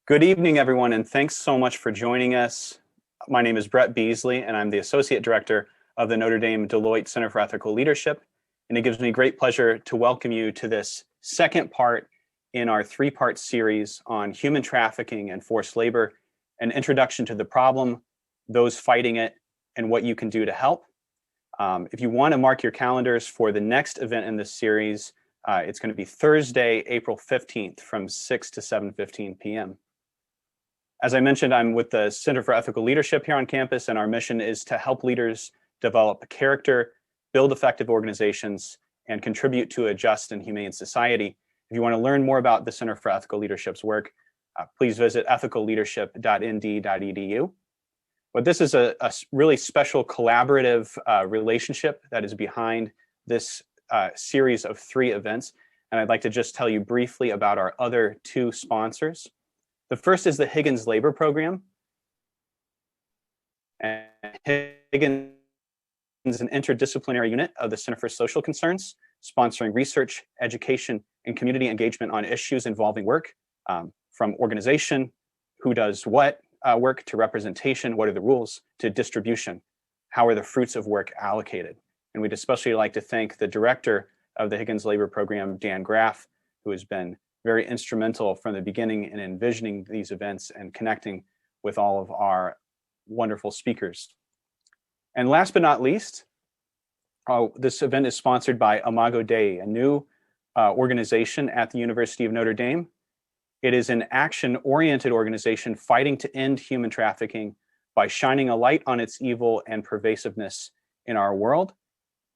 Good evening, everyone, and thanks so much for joining us. My name is Brett Beasley, and I'm the Associate Director of the Notre Dame Deloitte Center for Ethical Leadership. And it gives me great pleasure to welcome you to this second part in our three-part series on human trafficking and forced labor, an introduction to the problem, those fighting it, and what you can do to help. If you want to mark your calendars for the next event in this series, it's going to be Thursday, April 15th from 6 to 7:15 p.m. As I mentioned, I'm with the Center for Ethical Leadership here on campus, and our mission is to help leaders develop character, build effective organizations, and contribute to a just and humane society. If you want to learn more about the Center for Ethical Leadership's work, please visit ethicalleadership.nd.edu. But this is a really special collaborative relationship that is behind this series of three events. And I'd like to just tell you briefly about our other two sponsors. The first is the Higgins Labor Program. And Higgins is an interdisciplinary unit of the Center for Social Concerns, sponsoring research, education, and community engagement on issues involving work, from organization, who does what work, to representation, what are the rules, to distribution, how are the fruits of work allocated. And we'd especially like to thank the director of the Higgins Labor Program, Dan Graff, who has been very instrumental from the beginning in envisioning these events and connecting with all of our wonderful speakers. And last but not least, this event is sponsored by Imago Dei, a new organization at the University of Notre Dame. It is an action-oriented organization fighting to end human trafficking by shining a light on its evil and pervasiveness in our world.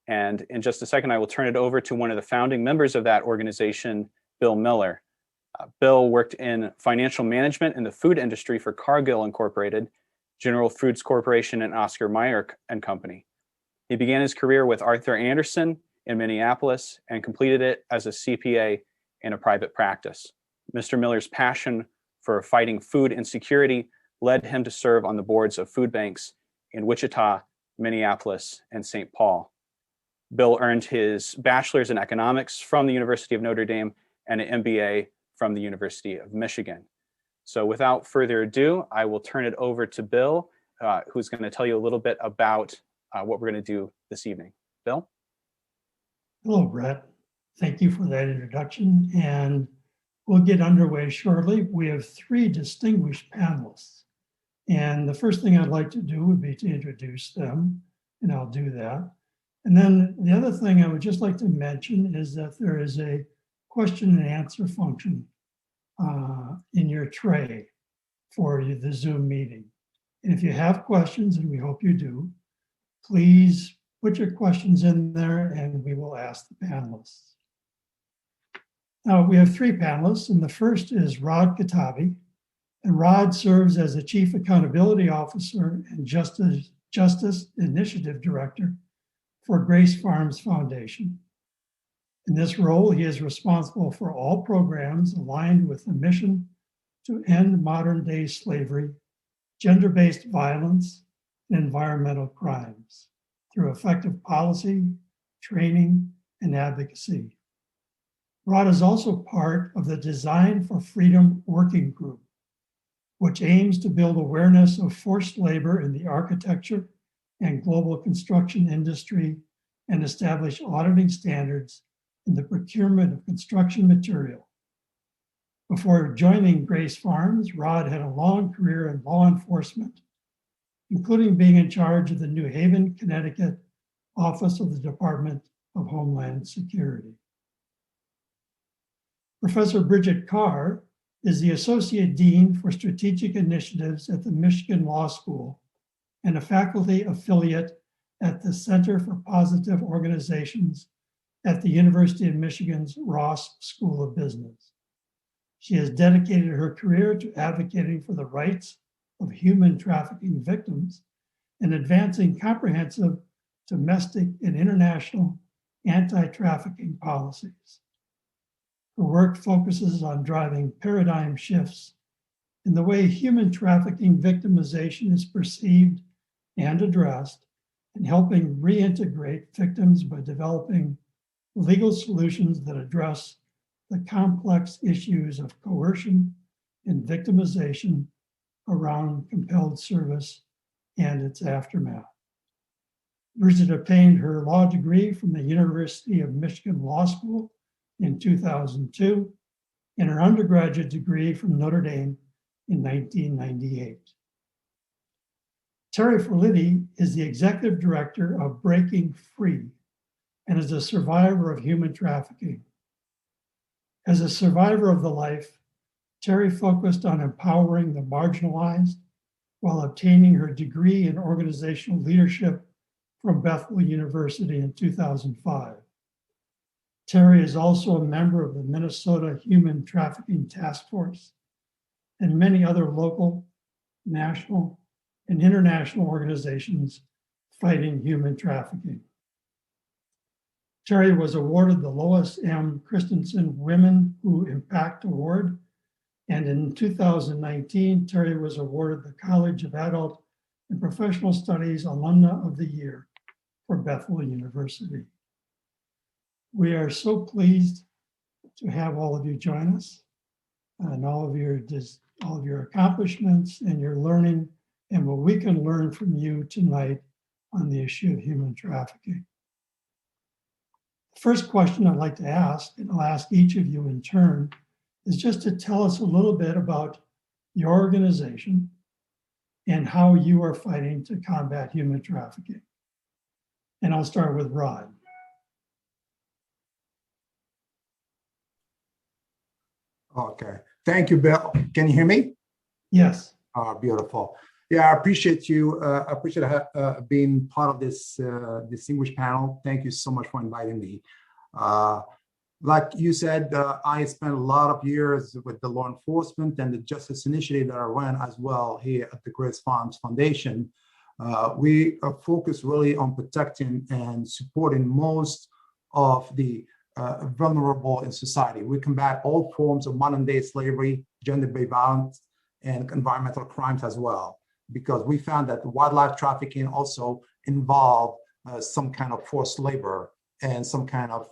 And in just a second, I will turn it over to one of the founding members of that organization, Bill Miller. Bill worked in financial management in the food industry for Cargill Incorporated, General Foods Corporation, and Oscar Mayer and Company. He began his career with Arthur Andersen in Minneapolis and completed it as a CPA in a private practice. Mr. Miller's passion for fighting food insecurity led him to serve on the boards of food banks in Wichita, Minneapolis, and St. Paul. Bill earned his bachelor's in economics from the University of Notre Dame and an MBA from the University of Michigan. So without further ado, I will turn it over to Bill, who's going to tell you a little bit about what we're going to do this evening. Bill? Hello, Brett. Thank you for that introduction, and we'll get underway shortly. We have three distinguished panelists, and the first thing I'd like to do would be to introduce them, and I'll do that. And then the other thing I would just like to mention is that there is a question and answer function in your tray for the Zoom meeting. And if you have questions, and we hope you do, please put your questions in there and we will ask the panelists. Now, we have three panelists, and the first is Rod Katabi. And Rod serves as the Chief Accountability Officer and Justice Initiative Director for Grace Farms Foundation. In this role, he is responsible for all programs aligned with the mission to end modern-day slavery, gender-based violence, and environmental crimes through effective policy, training, and advocacy. Rod is also part of the Design for Freedom Working Group, which aims to build awareness of forced labor in the architecture and global construction industry and establish auditing standards in the procurement of construction material. Before joining Grace Farms, Rod had a long career in law enforcement, including being in charge of the New Haven, Connecticut office of the Department of Homeland Security. Professor Bridget Carr is the Associate Dean for Strategic Initiatives at the Michigan Law School and a faculty affiliate at the Center for Positive Organizations at the University of Michigan's Ross School of Business. She has dedicated her career to advocating for the rights of human trafficking victims and advancing comprehensive domestic and international anti-trafficking policies. Her work focuses on driving paradigm shifts in the way human trafficking victimization is perceived and addressed, and helping reintegrate victims by developing legal solutions that address the complex issues of coercion, and victimization around compelled service and its aftermath. Bridget obtained her law degree from the University of Michigan Law School in 2002 and her undergraduate degree from Notre Dame in 1998. Terry Ferlitti is the executive director of Breaking Free and is a survivor of human trafficking. As a survivor of the life, Terry focused on empowering the marginalized while obtaining her degree in organizational leadership from Bethel University in 2005. Terry is also a member of the Minnesota Human Trafficking Task Force and many other local, national, and international organizations fighting human trafficking. Terry was awarded the Lois M. Christensen Women Who Impact Award, and in 2019, Terry was awarded the College of Adult and Professional Studies Alumna of the Year for Bethel University. We are so pleased to have all of you join us and all of your accomplishments and your learning and what we can learn from you tonight on the issue of human trafficking. The first question I'd like to ask, and I'll ask each of you in turn, is just to tell us a little bit about your organization and how you are fighting to combat human trafficking. And I'll start with Rod. Okay. Thank you, Bill. Can you hear me? Yes. Beautiful. Yeah, I appreciate you. I appreciate being part of this distinguished panel. Thank you so much for inviting me. Like you said, I spent a lot of years with the law enforcement and the justice initiative that I ran as well here at the Grace Farms Foundation. We are focused really on protecting and supporting most of the vulnerable in society. We combat all forms of modern day slavery, gender-based violence, and environmental crimes as well, because we found that wildlife trafficking also involved some kind of forced labor and some kind of,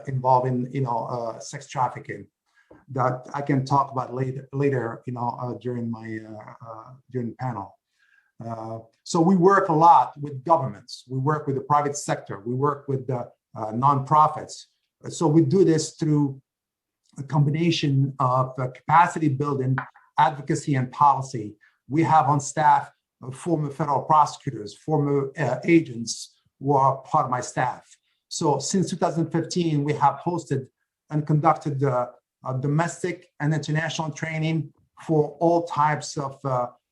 involving, sex trafficking that I can talk about later, during my during the panel. So we work a lot with governments. We work with the private sector. We work with the nonprofits. So we do this through a combination of capacity building, advocacy, and policy. We have on staff former federal prosecutors, former agents who are part of my staff. So since 2015, we have hosted and conducted domestic and international training for all types of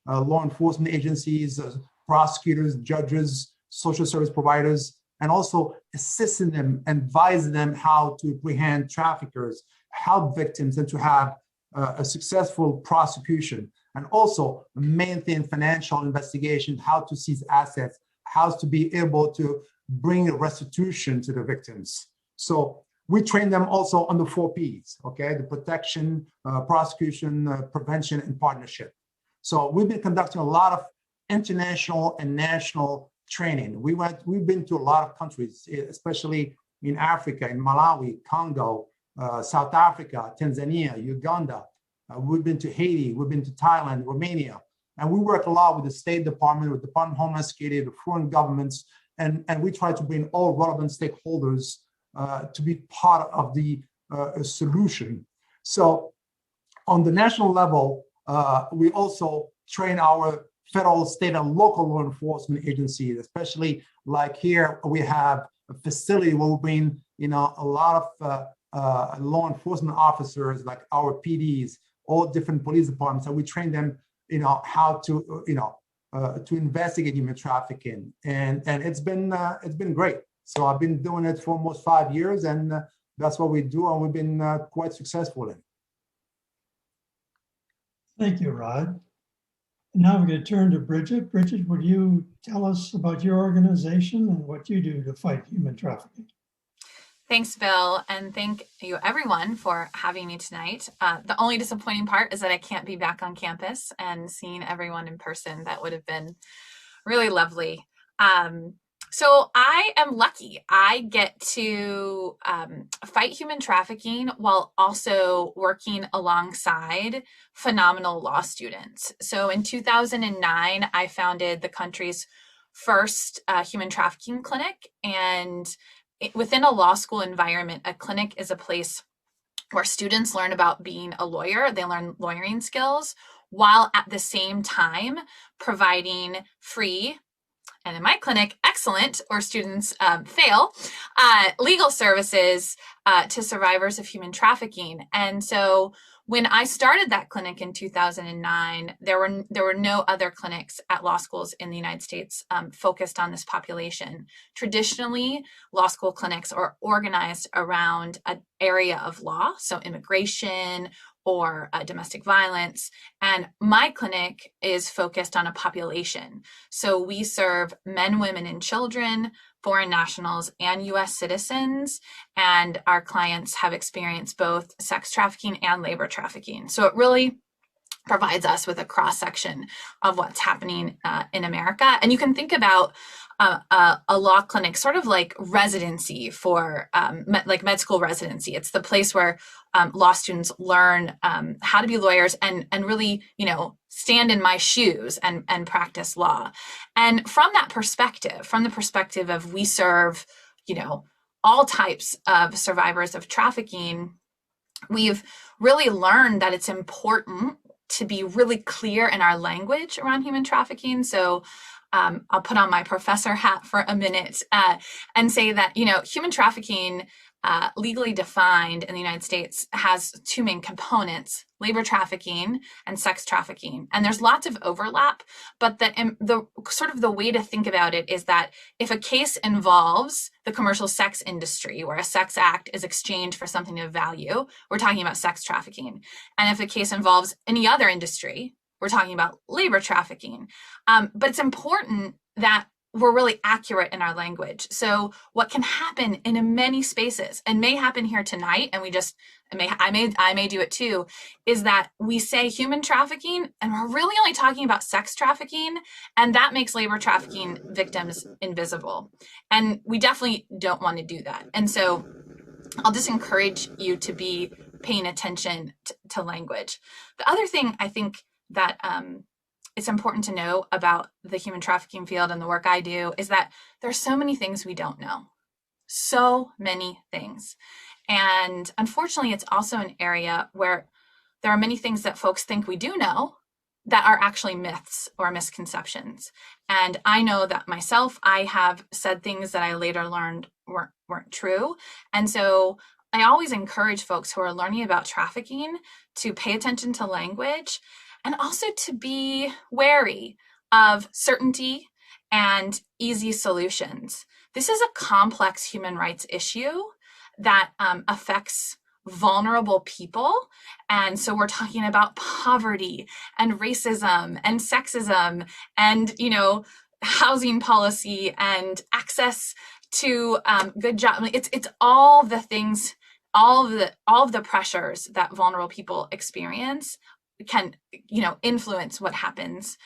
law enforcement agencies, prosecutors, judges, social service providers, and also assisting them, advising them how to apprehend traffickers, help victims, and to have a successful prosecution, and also maintain financial investigation, how to seize assets, how to be able to bring restitution to the victims. So we train them also on the 4 Ps, okay? The protection, prosecution, prevention, and partnership. So we've been conducting a lot of international and national training. We've been to a lot of countries, especially in Africa, in Malawi, Congo, South Africa, Tanzania, Uganda. We've been to Haiti, we've been to Thailand, Romania, and we work a lot with the State Department, with the Department of Homeland Security, the foreign governments, and we try to bring all relevant stakeholders to be part of the solution. So on the national level, we also train our federal, state, and local law enforcement agencies, especially like here, we have a facility where we bring, a lot of law enforcement officers, like our PDs, all different police departments, and we train them, how to, to investigate human trafficking, and it's been great. So I've been doing it for almost 5 years, and that's what we do, and we've been quite successful in. Thank you, Rod. Now we're going to turn to Bridget. Bridget, would you tell us about your organization and what you do to fight human trafficking? Thanks, Bill, and thank you everyone for having me tonight. The only disappointing part is that I can't be back on campus and seeing everyone in person. That would have been really lovely. So I am lucky. I get to fight human trafficking while also working alongside phenomenal law students. So in 2009, I founded the country's first human trafficking clinic. And within a law school environment, a clinic is a place where students learn about being a lawyer. They learn lawyering skills while at the same time providing free, and in my clinic, excellent, or students fail, legal services to survivors of human trafficking. And so when I started that clinic in 2009, there were no other clinics at law schools in the United States focused on this population. Traditionally, law school clinics are organized around an area of law, so immigration or domestic violence. And my clinic is focused on a population. So we serve men, women, and children, foreign nationals, and US citizens. And our clients have experienced both sex trafficking and labor trafficking. So it really provides us with a cross-section of what's happening in America. And you can think about a law clinic sort of like residency for like med school residency. It's the place where law students learn how to be lawyers and really, stand in my shoes and practice law. And from that perspective, from the perspective of we serve, all types of survivors of trafficking, we've really learned that it's important to be really clear in our language around human trafficking. So I'll put on my professor hat for a minute and say that, human trafficking legally defined in the United States has two main components: labor trafficking and sex trafficking. And there's lots of overlap, but the sort of the way to think about it is that if a case involves the commercial sex industry, where a sex act is exchanged for something of value, we're talking about sex trafficking. And if a case involves any other industry, we're talking about labor trafficking. But it's important that we're really accurate in our language. So what can happen in many spaces, and may happen here tonight, and I may do it too, is that we say human trafficking and we're really only talking about sex trafficking, and that makes labor trafficking victims invisible. And we definitely don't want to do that. And so I'll just encourage you to be paying attention to language. The other thing I think that it's important to know about the human trafficking field and the work I do is that there's so many things we don't know. So many things. And unfortunately, it's also an area where there are many things that folks think we do know that are actually myths or misconceptions. And I know that myself, I have said things that I later learned weren't true. And so I always encourage folks who are learning about trafficking to pay attention to language, and also to be wary of certainty and easy solutions. This is a complex human rights issue that affects vulnerable people. And so we're talking about poverty and racism and sexism and, housing policy and access to good jobs. It's all the things, all of the pressures that vulnerable people experience can influence what happens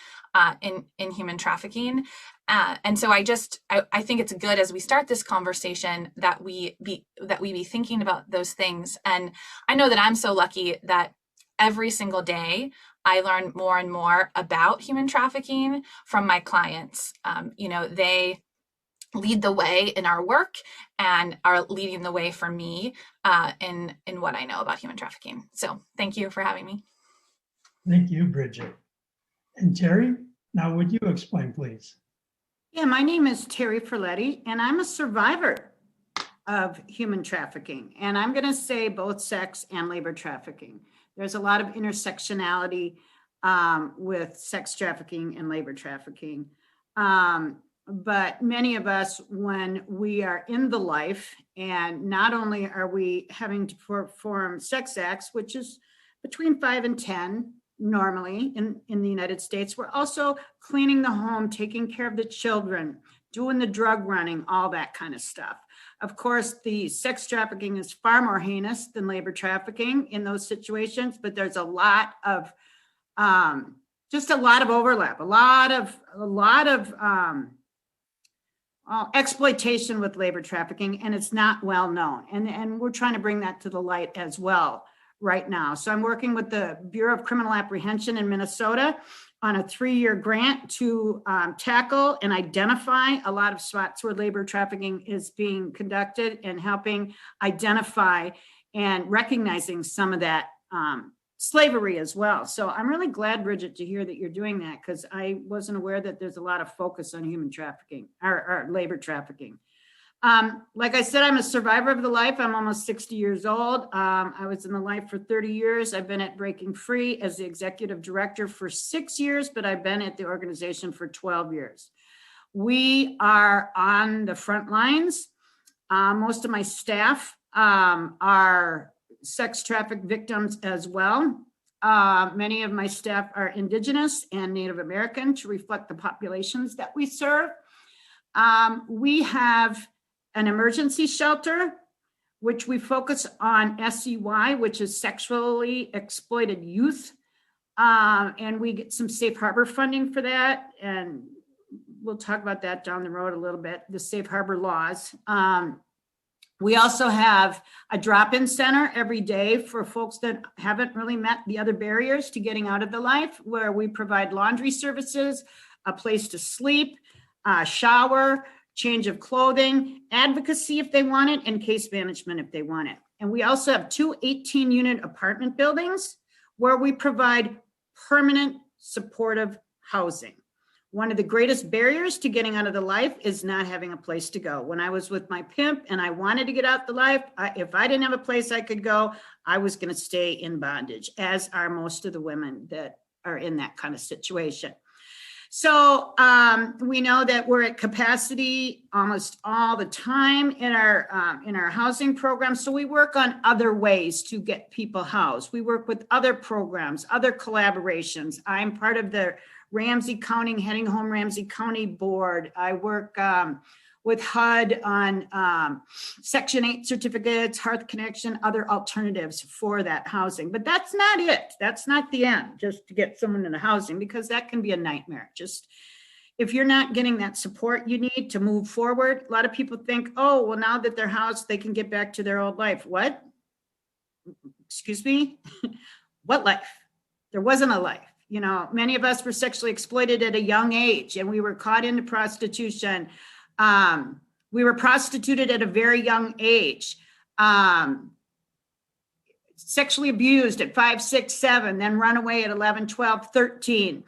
in human trafficking. And so I think it's good as we start this conversation that we be thinking about those things. And I know that I'm so lucky that every single day I learn more and more about human trafficking from my clients. They lead the way in our work and are leading the way for me in what I know about human trafficking. So thank you for having me. Thank you, Bridget. And Terry, now would you explain, please? Yeah, my name is Terry Ferletti, and I'm a survivor of human trafficking. And I'm going to say both sex and labor trafficking. There's a lot of intersectionality with sex trafficking and labor trafficking. But many of us, when we are in the life, and not only are we having to perform sex acts, which is between 5 and 10, normally in the United States, we're also cleaning the home, taking care of the children, doing the drug running, all that kind of stuff. Of course, the sex trafficking is far more heinous than labor trafficking in those situations, but there's a lot of overlap, a lot of exploitation with labor trafficking, and it's not well known. And we're trying to bring that to the light as well right now. So I'm working with the Bureau of Criminal Apprehension in Minnesota on a 3-year grant to tackle and identify a lot of spots where labor trafficking is being conducted, and helping identify and recognizing some of that slavery as well. So I'm really glad, Bridget, to hear that you're doing that, because I wasn't aware that there's a lot of focus on human trafficking or labor trafficking. Like I said, I'm a survivor of the life. I'm almost 60 years old. I was in the life for 30 years. I've been at Breaking Free as the executive director for 6 years, but I've been at the organization for 12 years. We are on the front lines. Most of my staff are sex trafficked victims as well. Many of my staff are Indigenous and Native American to reflect the populations that we serve. We have an emergency shelter, which we focus on SEY, which is sexually exploited youth. And we get some safe harbor funding for that. And we'll talk about that down the road a little bit, the safe harbor laws. We also have a drop-in center every day for folks that haven't really met the other barriers to getting out of the life, where we provide laundry services, a place to sleep, shower, change of clothing, advocacy if they want it, and case management if they want it. And we also have 2 18-unit apartment buildings where we provide permanent supportive housing. One of the greatest barriers to getting out of the life is not having a place to go. When I was with my pimp and I wanted to get out the life, if I didn't have a place I could go, I was going to stay in bondage, as are most of the women that are in that kind of situation. So we know that we're at capacity almost all the time in our housing program. So we work on other ways to get people housed. We work with other programs, other collaborations. I'm part of the Ramsey County, Heading Home Ramsey County Board. I work with HUD on Section 8 certificates, Hearth Connection, other alternatives for that housing. But that's not it. That's not the end, just to get someone into housing, because that can be a nightmare. Just if you're not getting that support you need to move forward, a lot of people think, oh, well, now that they're housed, they can get back to their old life. What? Excuse me? What life? There wasn't a life. You know, many of us were sexually exploited at a young age, and we were caught into prostitution. We were prostituted at a very young age, sexually abused at 5, 6, 7, then run away at 11, 12, 13.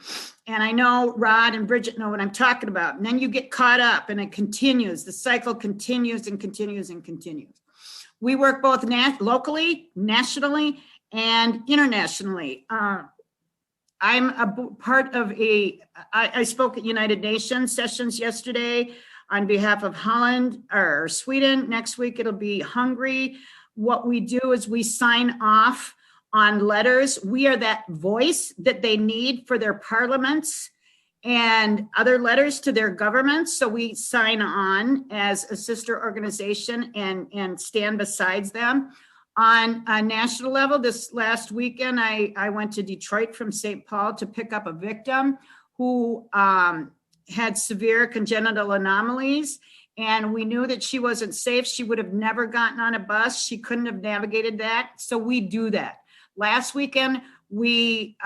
And I know Rod and Bridget know what I'm talking about. And then you get caught up and it continues. The cycle continues and continues and continues. We work both locally, nationally, and internationally. I'm a part of I spoke at United Nations sessions yesterday on behalf of Holland or Sweden. Next week, it'll be Hungary. What we do is we sign off on letters. We are that voice that they need for their parliaments and other letters to their governments. So we sign on as a sister organization and stand beside them. On a national level, this last weekend, I went to Detroit from St. Paul to pick up a victim who had severe congenital anomalies, and we knew that she wasn't safe. She would have never gotten on a bus. She couldn't have navigated that. So we do that. Last weekend, we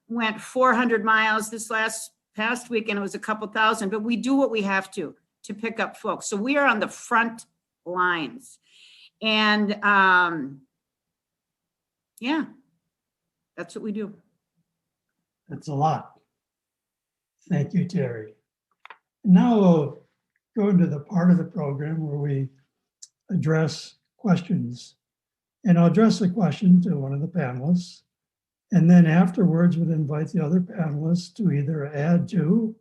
went 400 miles. This past weekend, it was a couple thousand, but we do what we have to pick up folks. So we are on the front lines. And yeah, that's what we do. That's a lot. Thank you, Terry. Now we'll go into the part of the program where we address questions. And I'll address the question to one of the panelists. And then afterwards, we'll invite the other panelists to either add to,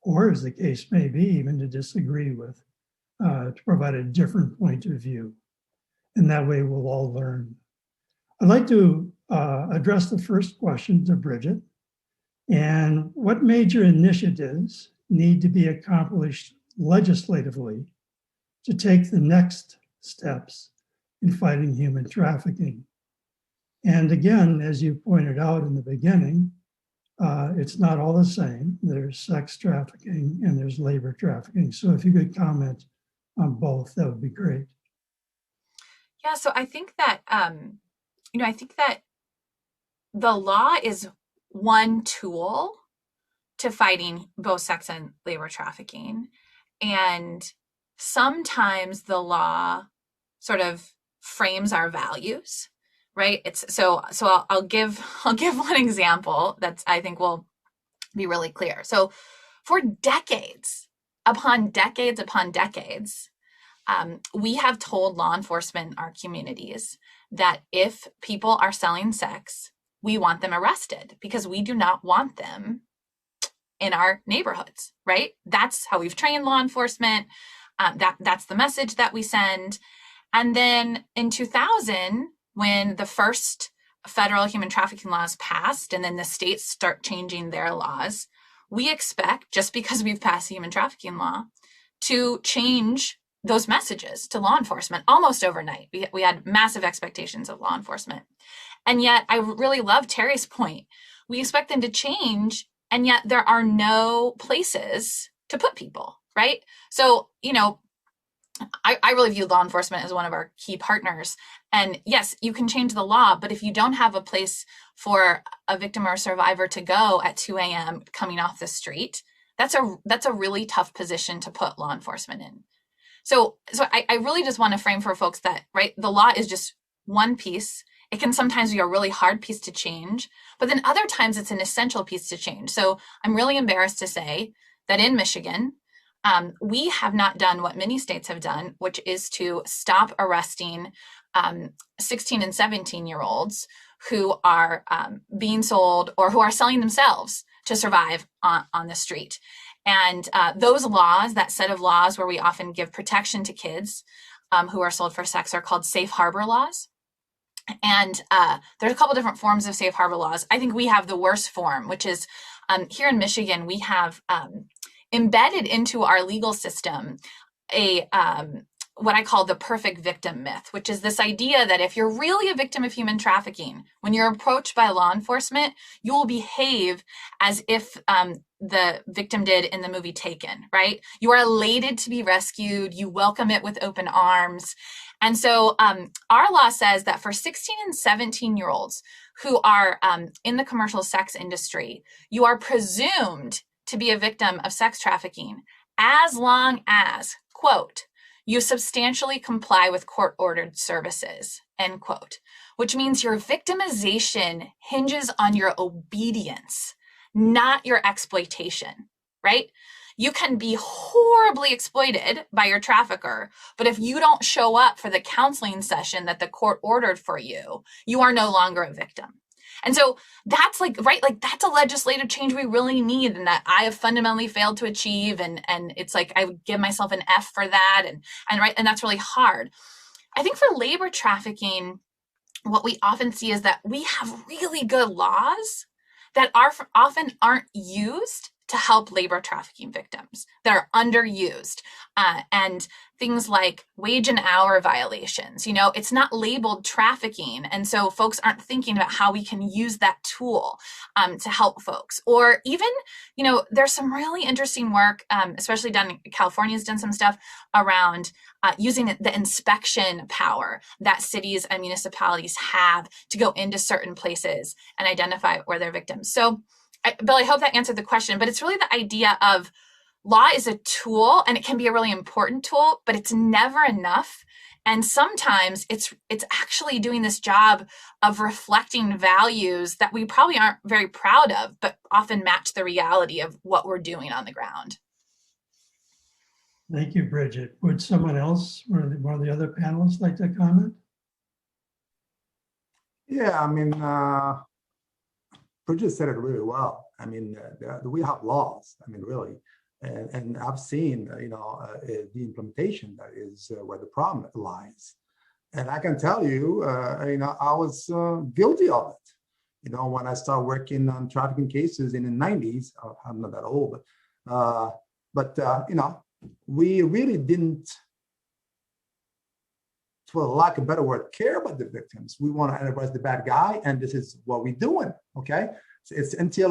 or as the case may be, even to disagree with, to provide a different point of view. And that way we'll all learn. I'd like to address the first question to Bridget. And what major initiatives need to be accomplished legislatively to take the next steps in fighting human trafficking? And again, as you pointed out in the beginning, It's not all the same. There's sex trafficking and there's labor trafficking. So if you could comment on both, that would be great. Yeah, so I think that I think that the law is one tool to fighting both sex and labor trafficking. And sometimes the law sort of frames our values, right? I'll give one example that's I think will be really clear. So for decades upon decades upon decades, we have told law enforcement in our communities that if people are selling sex, we want them arrested because we do not want them in our neighborhoods, right? That's how we've trained law enforcement. That's the message that we send. And then in 2000, when the first federal human trafficking laws passed, and then the states start changing their laws, we expect, just because we've passed the human trafficking law, to change those messages to law enforcement almost overnight. We had massive expectations of law enforcement. And yet, I really love Terry's point. We expect them to change, and yet there are no places to put people, right? So, I really view law enforcement as one of our key partners. And yes, you can change the law, but if you don't have a place for a victim or a survivor to go at 2 a.m. coming off the street, that's a really tough position to put law enforcement in. So I really just want to frame for folks that, right, the law is just one piece. It can sometimes be a really hard piece to change, but then other times it's an essential piece to change. So I'm really embarrassed to say that in Michigan, we have not done what many states have done, which is to stop arresting 16 and 17-year-olds who are being sold or who are selling themselves to survive on the street. And those laws, that set of laws where we often give protection to kids who are sold for sex, are called safe harbor laws. And there's a couple different forms of safe harbor laws. I think we have the worst form, which is here in Michigan, we have embedded into our legal system a what I call the perfect victim myth, which is this idea that if you're really a victim of human trafficking, when you're approached by law enforcement, you will behave as if the victim did in the movie Taken, right? You are elated to be rescued. You welcome it with open arms. And so our law says that for 16 and 17-year-olds who are in the commercial sex industry, you are presumed to be a victim of sex trafficking as long as, quote, you substantially comply with court-ordered services, end quote, which means your victimization hinges on your obedience, not your exploitation, right? You can be horribly exploited by your trafficker, but if you don't show up for the counseling session that the court ordered for you, you are no longer a victim. And so that's that's a legislative change we really need, and that I have fundamentally failed to achieve. And it's like I would give myself an F for that, and that's really hard. I think for labor trafficking, what we often see is that we have really good laws that often aren't used to help labor trafficking victims, that are underused, and things like wage and hour violations. It's not labeled trafficking, and so folks aren't thinking about how we can use that tool to help folks. Or even, there's some really interesting work, especially done. California's done some stuff around using the inspection power that cities and municipalities have to go into certain places and identify where they're victims. So, Bill, I hope that answered the question, but it's really the idea of law is a tool, and it can be a really important tool, but it's never enough. And sometimes it's actually doing this job of reflecting values that we probably aren't very proud of, but often match the reality of what we're doing on the ground. Thank you, Bridget. Would someone else, one of the other panelists, like to comment? Yeah, Bridget said it really well. We have laws, really. And I've seen, the implementation that is where the problem lies. And I can tell you, I was guilty of it. When I started working on trafficking cases in the 90s, I'm not that old, but we really didn't, for lack of a better word, care about the victims. We want to arrest the bad guy, and this is what we're doing, okay? So it's until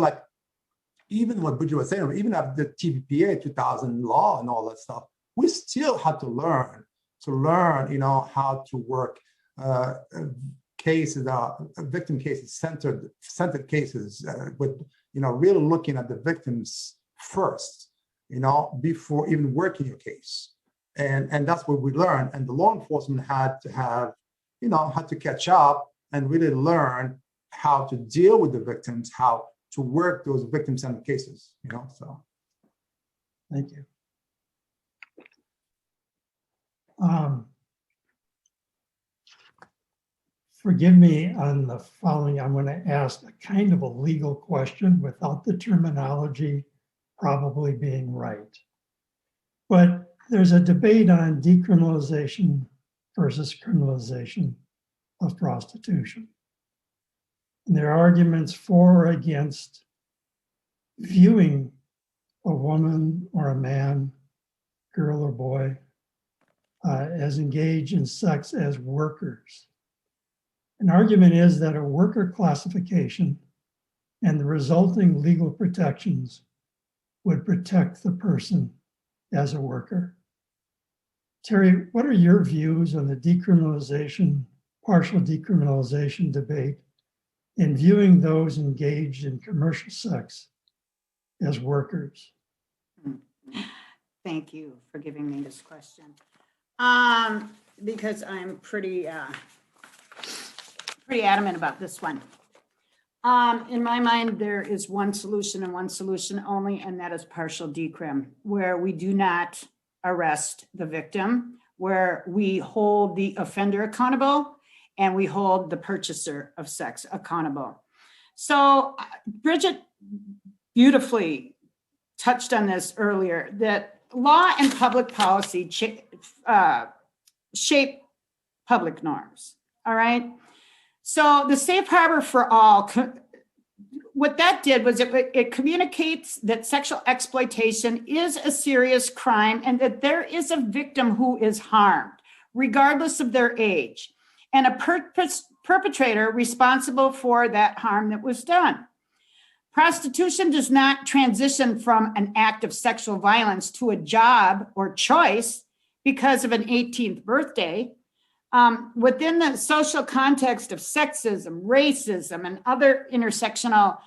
even what Bridget was saying, even after the TVPA 2000 law and all that stuff, we still had to learn, how to work cases, victim cases, centered cases, with, really looking at the victims first, before even working your case. And that's what we learned. And the law enforcement had to have, had to catch up and really learn how to deal with the victims, how to work those victim-centered cases, so. Thank you. Forgive me on the following. I'm going to ask a kind of a legal question without the terminology probably being right. But there's a debate on decriminalization versus criminalization of prostitution. And there are arguments for or against viewing a woman or a man, girl or boy, as engaged in sex as workers. An argument is that a worker classification and the resulting legal protections would protect the person as a worker. Terry, what are your views on the decriminalization, partial decriminalization debate in viewing those engaged in commercial sex as workers? Thank you for giving me this question. Because I'm pretty adamant about this one. In my mind, there is one solution and one solution only, and that is partial decrim, where we do not arrest the victim, where we hold the offender accountable and we hold the purchaser of sex accountable. So Bridget beautifully touched on this earlier, that law and public policy shape public norms, all right? So the safe harbor for all, what that did was it communicates that sexual exploitation is a serious crime and that there is a victim who is harmed, regardless of their age, and a perpetrator responsible for that harm that was done. Prostitution does not transition from an act of sexual violence to a job or choice because of an 18th birthday. Within the social context of sexism, racism, and other intersectional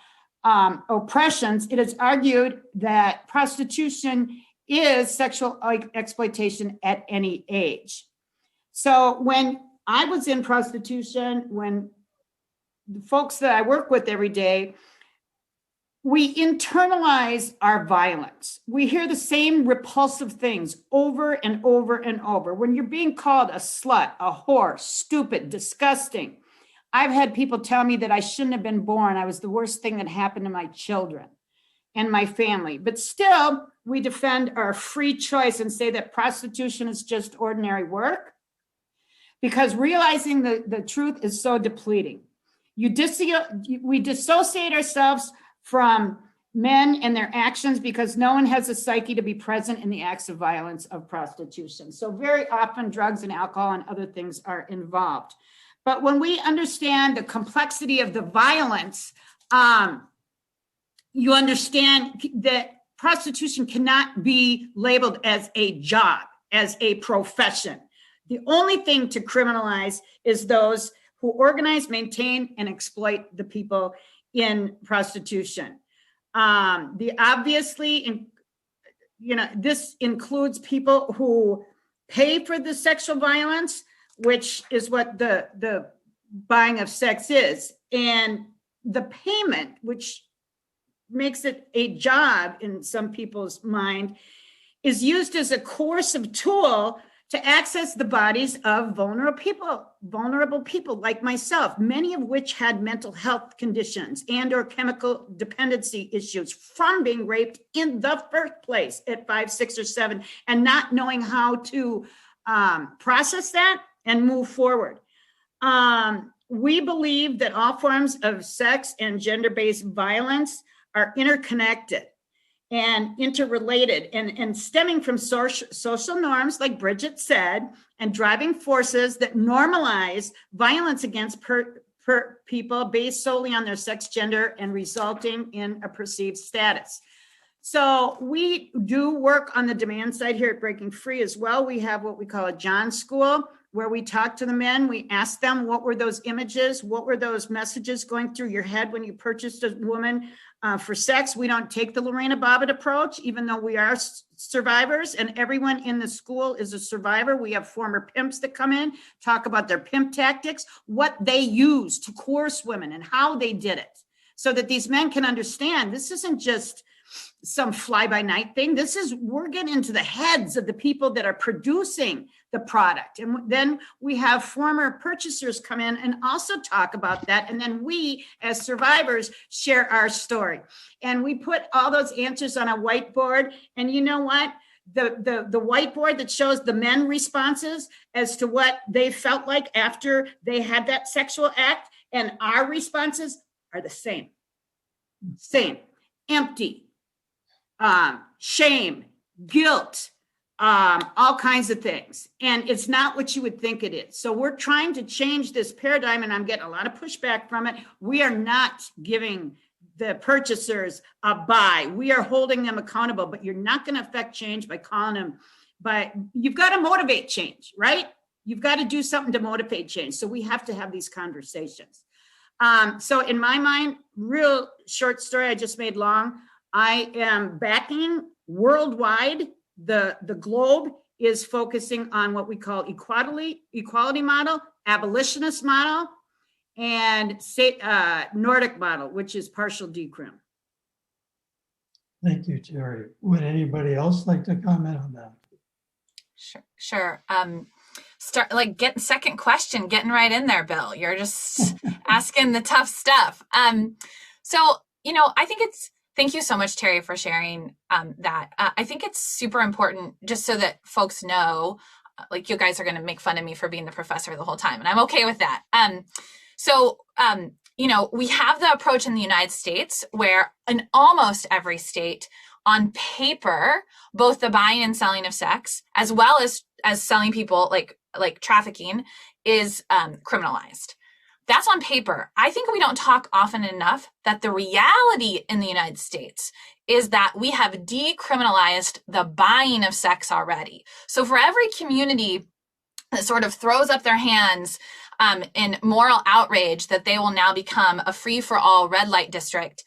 oppressions, it is argued that prostitution is sexual exploitation at any age. So when I was in prostitution, when the folks that I work with every day, we internalize our violence. We hear the same repulsive things over and over and over. When you're being called a slut, a whore, stupid, disgusting. I've had people tell me that I shouldn't have been born. I was the worst thing that happened to my children and my family. But still, we defend our free choice and say that prostitution is just ordinary work, because realizing the truth is so depleting. We dissociate ourselves from men and their actions because no one has a psyche to be present in the acts of violence of prostitution. So very often drugs and alcohol and other things are involved. But when we understand the complexity of the violence, you understand that prostitution cannot be labeled as a job, as a profession. The only thing to criminalize is those who organize, maintain, and exploit the people in prostitution. This includes people who pay for the sexual violence, which is what the buying of sex is, and the payment, which makes it a job in some people's mind, is used as a coercive tool to access the bodies of vulnerable people like myself, many of which had mental health conditions and or chemical dependency issues from being raped in the first place at 5, 6, or 7, and not knowing how to process that and move forward. We believe that all forms of sex and gender-based violence are interconnected and interrelated and stemming from social norms, like Bridget said, and driving forces that normalize violence against people based solely on their sex, gender, and resulting in a perceived status. So we do work on the demand side here at Breaking Free as well. We have what we call a John School, where we talk to the men. We ask them, what were those images? What were those messages going through your head when you purchased a woman for sex? We don't take the Lorena Bobbitt approach, even though we are survivors, and everyone in the school is a survivor. We have former pimps that come in, talk about their pimp tactics, what they use to coerce women and how they did it, so that these men can understand this isn't just some fly-by-night thing. This is, we're getting into the heads of the people that are producing the product. And then we have former purchasers come in and also talk about that. And then we, as survivors, share our story. And we put all those answers on a whiteboard. And you know what? The whiteboard that shows the men responses as to what they felt like after they had that sexual act, and our responses are the same. Empty. Shame, guilt, all kinds of things. And it's not what you would think it is. So we're trying to change this paradigm, and I'm getting a lot of pushback from it. We are not giving the purchasers a buy. We are holding them accountable, but you're not going to affect change by calling them, but you've got to motivate change, right? You've got to do something to motivate change. So we have to have these conversations. So in my mind, real short story, I just made long. I am backing worldwide. The globe is focusing on what we call equality model, abolitionist model, and Nordic model, which is partial decrim. Thank you, Terry. Would anybody else like to comment on that? Sure. Start second question, getting right in there, Bill. You're just asking the tough stuff. So, I think thank you so much, Terry, for sharing that. I think it's super important, just so that folks know, you guys are going to make fun of me for being the professor the whole time, and I'm okay with that. We have the approach in the United States where in almost every state, on paper, both the buying and selling of sex, as well as selling people, like trafficking, is criminalized. That's on paper. I think we don't talk often enough that the reality in the United States is that we have decriminalized the buying of sex already. So for every community that sort of throws up their hands in moral outrage that they will now become a free-for-all red light district,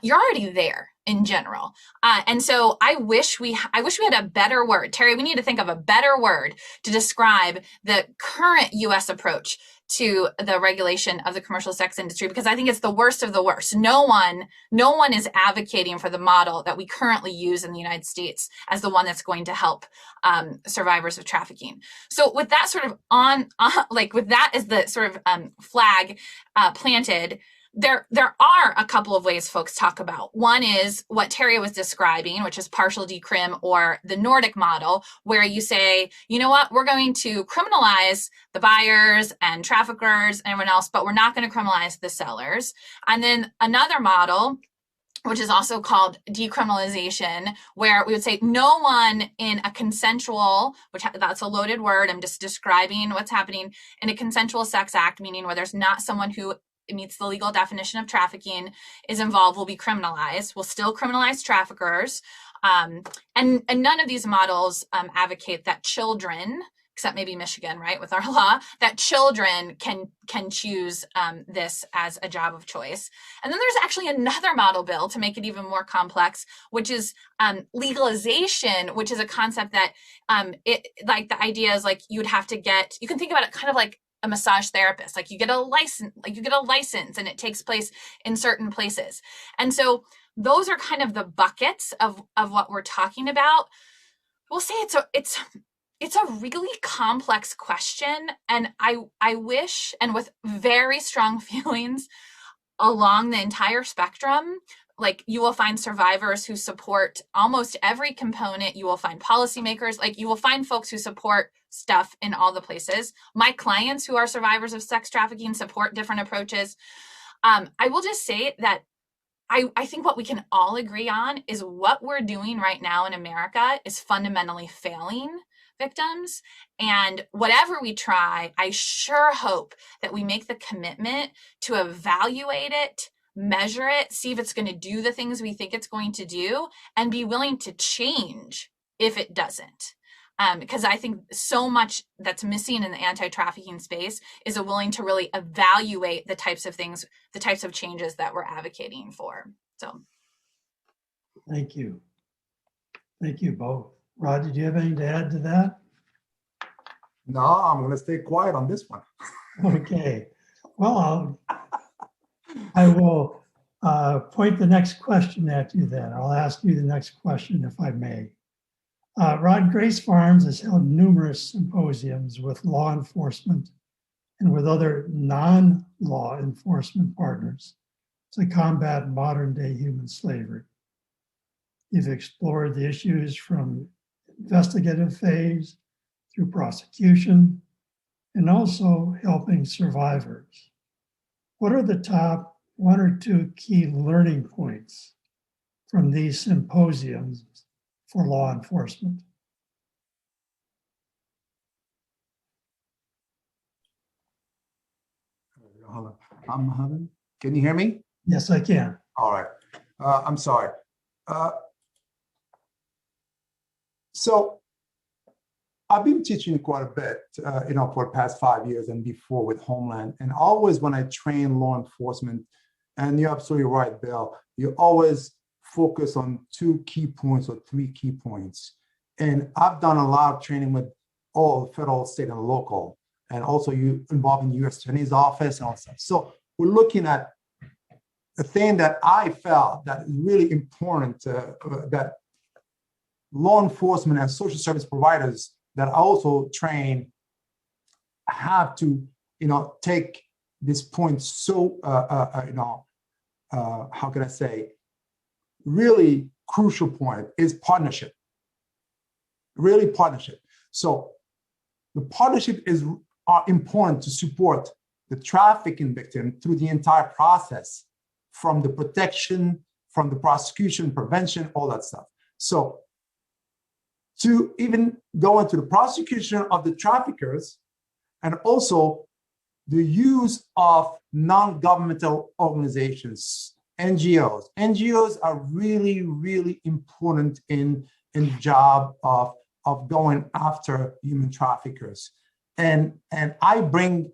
you're already there in general. And so I wish we had a better word. Terry, we need to think of a better word to describe the current US approach to the regulation of the commercial sex industry, because I think it's the worst of the worst. No one is advocating for the model that we currently use in the United States as the one that's going to help survivors of trafficking. So with that sort of with that as the sort of flag planted, there are a couple of ways folks talk about. One is what Terry was describing, which is partial decrim, or the Nordic model, where you say, you know what, we're going to criminalize the buyers and traffickers and everyone else, but we're not going to criminalize the sellers. And then another model, which is also called decriminalization, where we would say no one in a consensual, that's a loaded word, I'm just describing what's happening in a consensual sex act, meaning where there's not someone who meets the legal definition of trafficking is involved, will be criminalized. We'll still criminalize traffickers. And none of these models advocate that children, except maybe Michigan, right, with our law, that children can choose this as a job of choice. And then there's actually another model, Bill, to make it even more complex, which is legalization, which is a concept that the idea is you would have to you can think about it kind of like a massage therapist, you get a license and it takes place in certain places. And so those are kind of the buckets of what we're talking about. We'll say it's a really complex question. And I wish, and with very strong feelings along the entire spectrum, you will find survivors who support almost every component. You will find policymakers, you will find folks who support stuff in all the places. My clients who are survivors of sex trafficking support different approaches. I will just say that I think what we can all agree on is what we're doing right now in America is fundamentally failing victims. And whatever we try, I sure hope that we make the commitment to evaluate it, measure it, see if it's going to do the things we think it's going to do, and be willing to change if it doesn't. Because I think so much that's missing in the anti-trafficking space is a willing to really evaluate the types of things, the types of changes that we're advocating for. So. Thank you. Thank you both. Rod, did you have anything to add to that? No, I'm going to stay quiet on this one. Okay. Well, I will point the next question at you then. I'll ask you the next question if I may. Rod, Grace Farms has held numerous symposiums with law enforcement and with other non-law enforcement partners to combat modern-day human slavery. You've explored the issues from investigative phase through prosecution and also helping survivors. What are the top 1 or 2 key learning points from these symposiums for law enforcement? Can you hear me? Yes, I can. All right. I'm sorry. So I've been teaching quite a bit, for the past 5 years and before with Homeland. And always when I train law enforcement, and you're absolutely right, Bill, you always focus on 2 key points or 3 key points. And I've done a lot of training with all federal, state, and local, and also you involved in the U.S. Attorney's Office and all that stuff. So we're looking at the thing that I felt that is really important, that law enforcement and social service providers that I also train have to, take this point so, how can I say, really crucial point is partnership, really partnership. So the partnership are important to support the trafficking victim through the entire process, from the protection, from the prosecution, prevention, all that stuff. So to even go into the prosecution of the traffickers, and also the use of non-governmental organizations, NGOs. NGOs are really, really important in the job of going after human traffickers. And I bring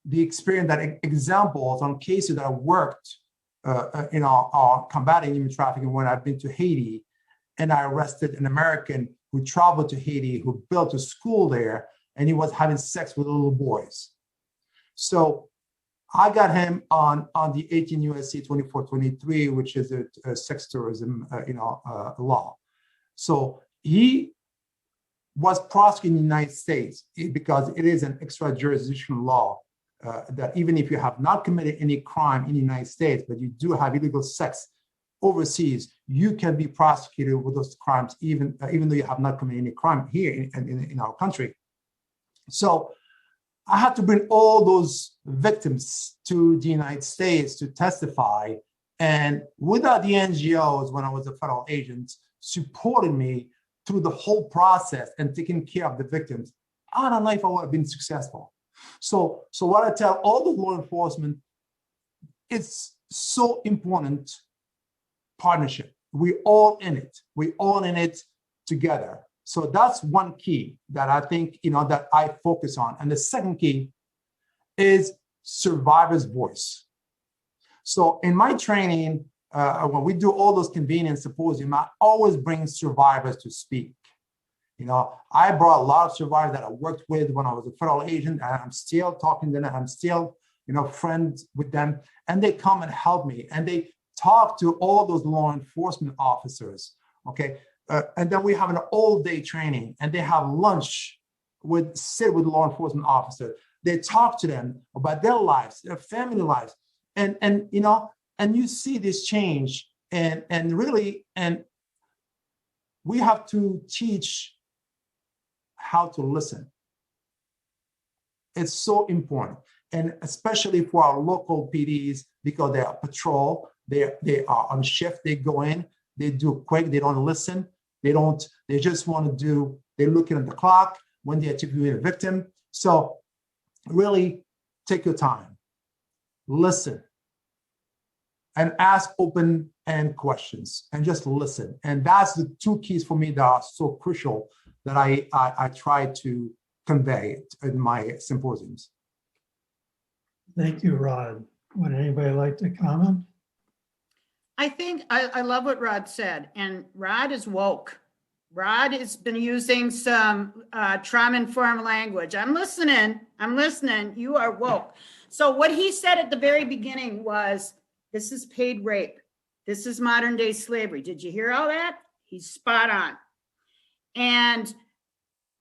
the experience, that examples on cases that I worked, on combating human trafficking when I've been to Haiti, and I arrested an American who traveled to Haiti, who built a school there, and he was having sex with little boys. So I got him on the 18 U.S.C. 2423, which is a sex tourism, law. So he was prosecuted in the United States because it is an extra-jurisdictional law that even if you have not committed any crime in the United States, but you do have illegal sex overseas, you can be prosecuted with those crimes, even though you have not committed any crime here in our country. So I had to bring all those victims to the United States to testify. And without the NGOs, when I was a federal agent, supporting me through the whole process and taking care of the victims, I don't know if I would have been successful. So what I tell all the law enforcement, it's so important, partnership. We're all in it. We're all in it together. So that's one key that I think, that I focus on. And the second key is survivor's voice. So in my training, when we do all those convenience symposium, I always bring survivors to speak. I brought a lot of survivors that I worked with when I was a federal agent, and I'm still talking to them. I'm still, friends with them, and they come and help me, and they talk to all those law enforcement officers. Okay. And then we have an all-day training, and they have lunch sit with law enforcement officers. They talk to them about their lives, their family lives, and you see this change, and we have to teach how to listen. It's so important, and especially for our local PDs, because they are patrol, they are on shift, they go in, they do quick, they don't listen. They just want to they're looking at the clock when they attribute a victim. So really take your time, listen, and ask open-end questions, and just listen. And that's the two keys for me that are so crucial that I try to convey in my symposiums. Thank you, Rod. Would anybody like to comment? I think I love what Rod said, and Rod is woke. Rod has been using some trauma-informed language. I'm listening. You are woke. So what he said at the very beginning was, this is paid rape. This is modern day slavery. Did you hear all that? He's spot on. And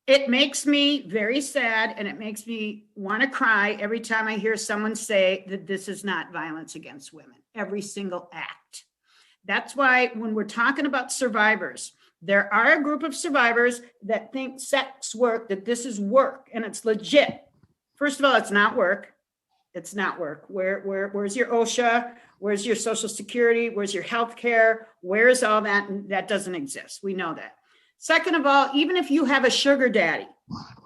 it makes me very sad, and it makes me want to cry every time I hear someone say that this is not violence against women, every single act. That's why when we're talking about survivors, there are a group of survivors that think sex work, that this is work and it's legit. First of all, it's not work. It's not work. Where's your OSHA? Where's your Social Security? Where's your health care? Where's all that? That doesn't exist. We know that. Second of all, even if you have a sugar daddy,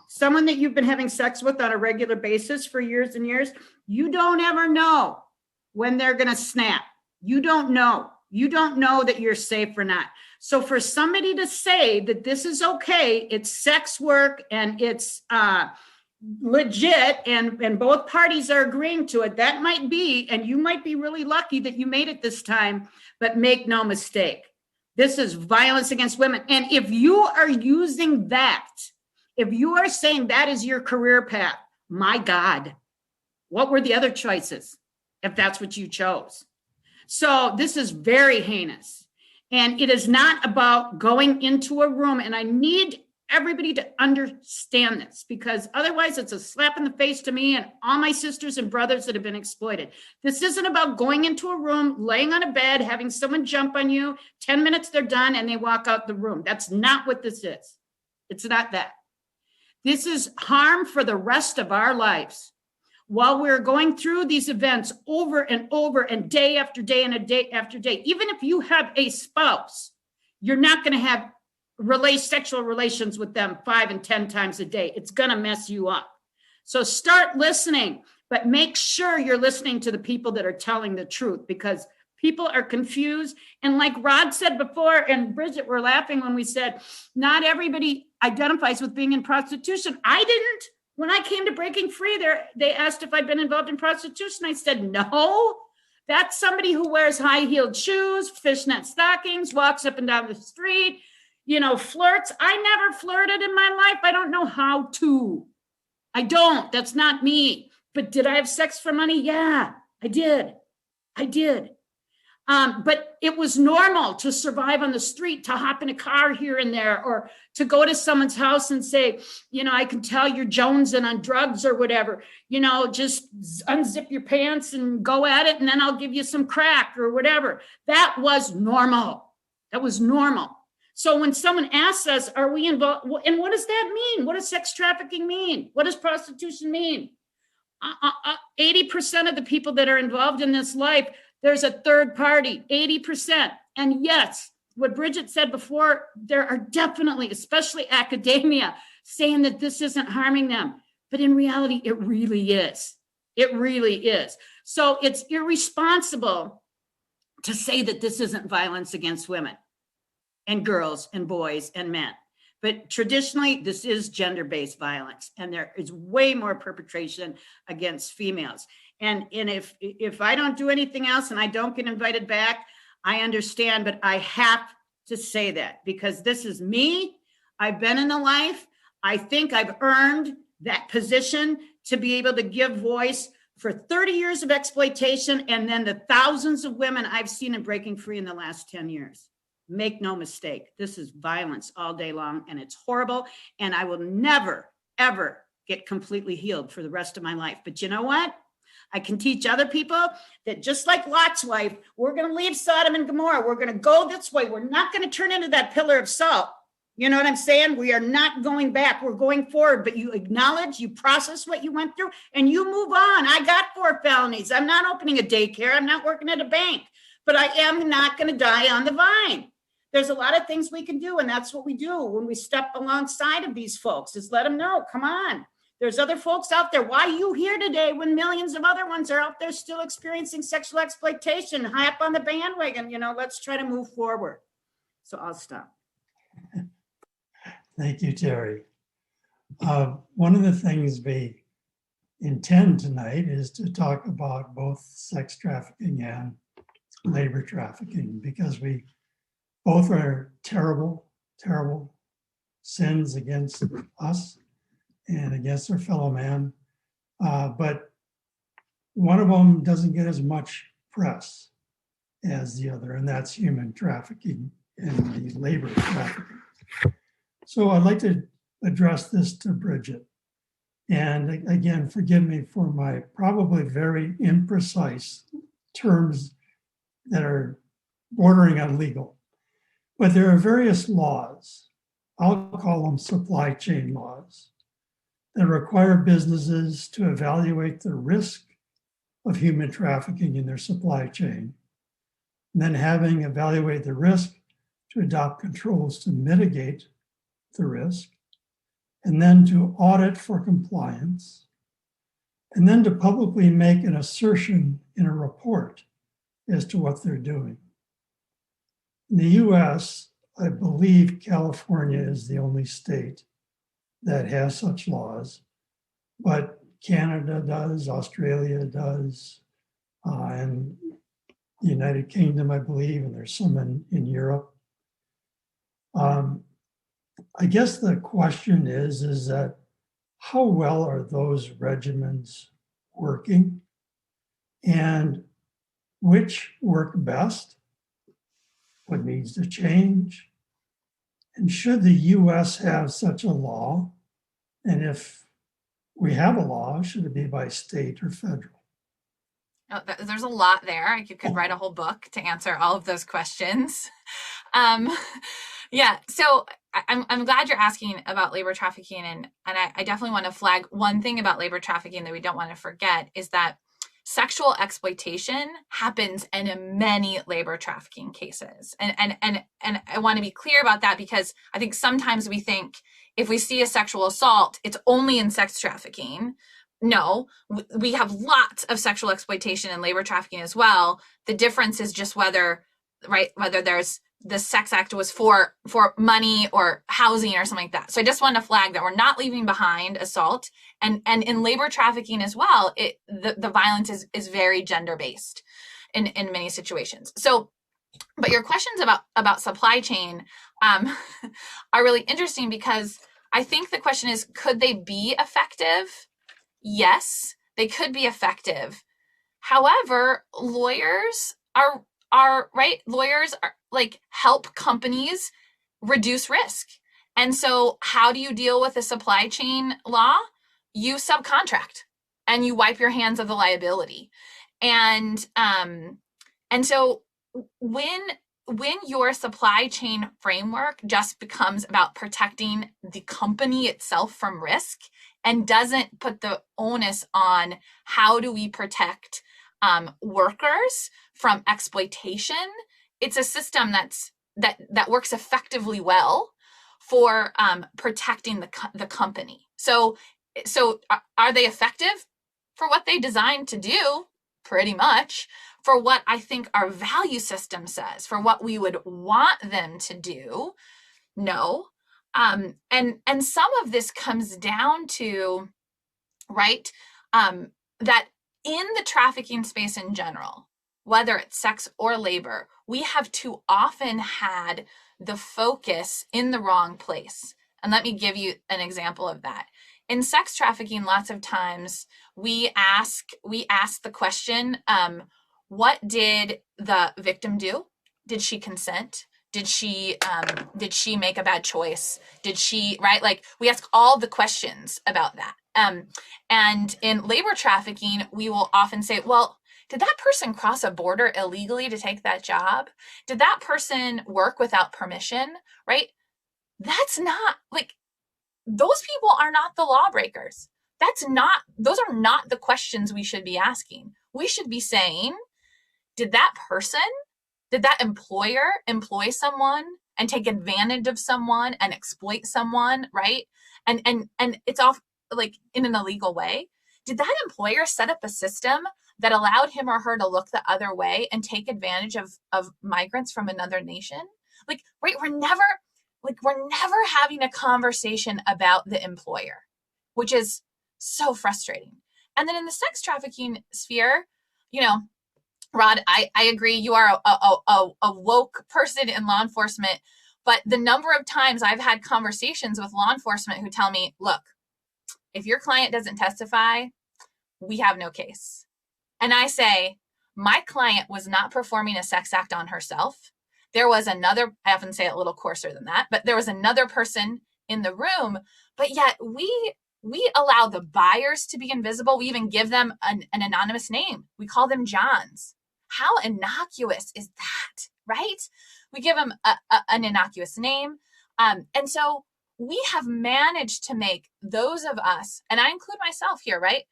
someone that you've been having sex with on a regular basis for years and years, you don't ever know when they're going to snap. You don't know. You don't know that you're safe or not. So for somebody to say that this is okay, it's sex work and it's legit, and both parties are agreeing to it, that might be, and you might be really lucky that you made it this time, but make no mistake, this is violence against women. And if you are using that, if you are saying that is your career path, my God, what were the other choices if that's what you chose? So this is very heinous. And it is not about going into a room. And I need everybody to understand this, because otherwise it's a slap in the face to me and all my sisters and brothers that have been exploited. This isn't about going into a room, laying on a bed, having someone jump on you, 10 minutes they're done and they walk out the room. That's not what this is. It's not that. This is harm for the rest of our lives. While we're going through these events over and over and day after day and a day after day, even if you have a spouse, you're not going to have sexual relations with them 5 and 10 times a day. It's going to mess you up. So start listening, but make sure you're listening to the people that are telling the truth, because people are confused. And like Rod said before, and Bridget, we're laughing when we said, not everybody identifies with being in prostitution. I didn't. When I came to Breaking Free, they asked if I'd been involved in prostitution. I said, no, that's somebody who wears high-heeled shoes, fishnet stockings, walks up and down the street, flirts. I never flirted in my life. I don't know how to. I don't. That's not me. But did I have sex for money? Yeah, I did. But it was normal to survive on the street, to hop in a car here and there, or to go to someone's house and say, I can tell you're jonesing on drugs or whatever, just unzip your pants and go at it, and then I'll give you some crack or whatever. That was normal. So when someone asks us, are we involved? And what does that mean? What does sex trafficking mean? What does prostitution mean? 80% of the people that are involved in this life, there's a third party, 80%. And yes, what Bridget said before, there are definitely, especially academia, saying that this isn't harming them. But in reality, it really is. It really is. So it's irresponsible to say that this isn't violence against women and girls and boys and men. But traditionally, this is gender-based violence, and there is way more perpetration against females. And if I don't do anything else and I don't get invited back, I understand, but I have to say that because this is me. I've been in the life. I think I've earned that position to be able to give voice for 30 years of exploitation, and then the thousands of women I've seen in Breaking Free in the last 10 years. Make no mistake, this is violence all day long, and it's horrible, and I will never, ever get completely healed for the rest of my life. But you know what? I can teach other people that just like Lot's wife, we're going to leave Sodom and Gomorrah. We're going to go this way. We're not going to turn into that pillar of salt. You know what I'm saying? We are not going back. We're going forward, but you acknowledge, you process what you went through, and you move on. I got 4 felonies. I'm not opening a daycare. I'm not working at a bank, but I am not going to die on the vine. there's a lot of things we can do. And that's what we do when we step alongside of these folks, is let them know, come on, there's other folks out there. Why are you here today when millions of other ones are out there still experiencing sexual exploitation? High up on the bandwagon, let's try to move forward. So I'll stop. Thank you, Terry. One of the things we intend tonight is to talk about both sex trafficking and labor trafficking, because we both are terrible, terrible sins against us and against our fellow man. But one of them doesn't get as much press as the other, and that's human trafficking and the labor trafficking. So I'd like to address this to Bridget. And again, forgive me for my probably very imprecise terms that are bordering on legal. But there are various laws, I'll call them supply chain laws, that require businesses to evaluate the risk of human trafficking in their supply chain, and then having evaluated the risk, to adopt controls to mitigate the risk, and then to audit for compliance, and then to publicly make an assertion in a report as to what they're doing. In the US, I believe California is the only state that has such laws, but Canada does, Australia does, and the United Kingdom, I believe, and there's some in Europe. I guess the question is that how well are those regimens working, and which work best? What needs to change? And should the US have such a law? And if we have a law, should it be by state or federal? Oh, there's a lot there. You could write a whole book to answer all of those questions. Yeah, so I'm glad you're asking about labor trafficking, and I definitely want to flag one thing about labor trafficking that we don't want to forget, is that sexual exploitation happens in many labor trafficking cases. And I want to be clear about that, because I think sometimes we think if we see a sexual assault, it's only in sex trafficking. No, we have lots of sexual exploitation and labor trafficking as well. The difference is just whether there's the sex act was for money or housing or something like that. So I just want to flag that we're not leaving behind assault, and in labor trafficking as well, the violence is very gender-based in many situations. So, but your questions about supply chain are really interesting, because I think the question is, could they be effective? Yes, they could be effective. However, lawyers are right. Lawyers are help companies reduce risk. And so how do you deal with a supply chain law? You subcontract and you wipe your hands of the liability. And so when your supply chain framework just becomes about protecting the company itself from risk and doesn't put the onus on how do we protect workers from exploitation, it's a system that works effectively well for protecting the company. So are they effective for what they designed to do? Pretty much. For what I think our value system says, for what we would want them to do, no. And some of this comes down to, right, that in the trafficking space in general, whether it's sex or labor, we have too often had the focus in the wrong place. And let me give you an example of that. In sex trafficking, lots of times we ask the question, what did the victim do? Did she consent? Did she make a bad choice? Did she, right? We ask all the questions about that. And in labor trafficking, we will often say, well, did that person cross a border illegally to take that job? Did that person work without permission, right? That's not, those people are not the lawbreakers. Those are not the questions we should be asking. We should be saying, did that employer employ someone and take advantage of someone and exploit someone, right? And it's off like in an illegal way. Did that employer set up a system that allowed him or her to look the other way and take advantage of migrants from another nation? Like, right, we're never having a conversation about the employer, which is so frustrating. And then in the sex trafficking sphere, you know, Rod, I agree. You are a woke person in law enforcement, but the number of times I've had conversations with law enforcement who tell me, look, if your client doesn't testify, we have no case. And I say, my client was not performing a sex act on herself. There was another, I often say it a little coarser than that, but there was another person in the room, but yet we allow the buyers to be invisible. We even give them an anonymous name. We call them Johns. How innocuous is that, right? We give them an innocuous name. And so we have managed to make those of us, and I include myself here, right,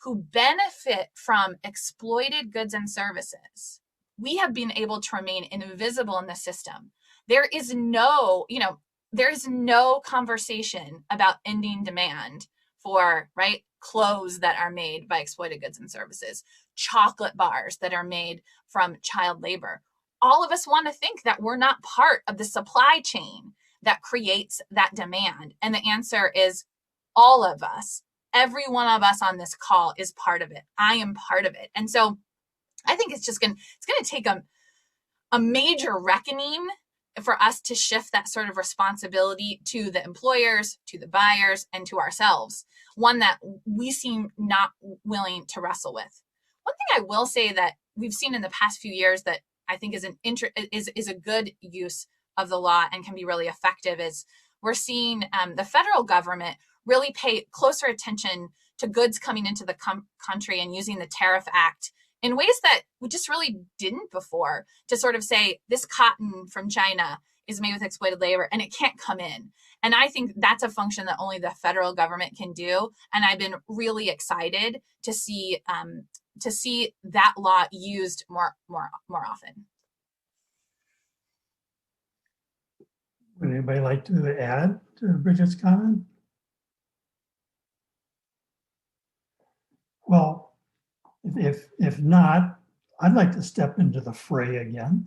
who benefit from exploited goods and services, we have been able to remain invisible in the system. There is no conversation about ending demand for, right, clothes that are made by exploited goods and services, chocolate bars that are made from child labor. All of us want to think that we're not part of the supply chain that creates that demand. And the answer is all of us. Every one of us on this call is part of it. I am part of it. And so I think it's going to take a major reckoning for us to shift that sort of responsibility to the employers, to the buyers, and to ourselves, one that we seem not willing to wrestle with. One thing I will say that we've seen in the past few years that I think is a good use of the law and can be really effective is we're seeing the federal government really pay closer attention to goods coming into the country and using the Tariff Act in ways that we just really didn't before, to sort of say this cotton from China is made with exploited labor and it can't come in. And I think that's a function that only the federal government can do. And I've been really excited to see that law used more often. Would anybody like to add to Bridget's comment? Well, if not, I'd like to step into the fray again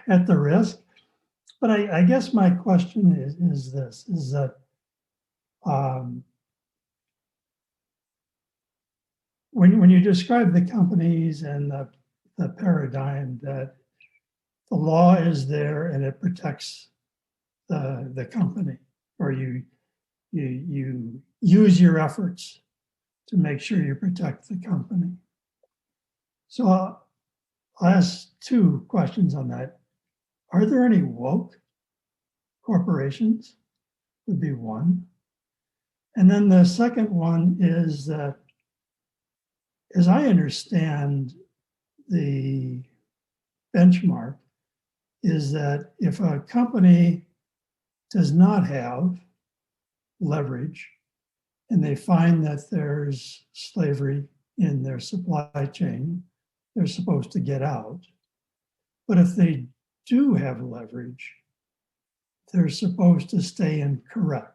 at the risk. But I guess my question is this, is that when you describe the companies and the paradigm that the law is there and it protects the company, or you use your efforts to make sure you protect the company. So I'll ask two questions on that. Are there any woke corporations? Would be one. And then the second one is that, as I understand the benchmark, is that if a company does not have leverage and they find that there's slavery in their supply chain, they're supposed to get out. But if they do have leverage, they're supposed to stay and correct.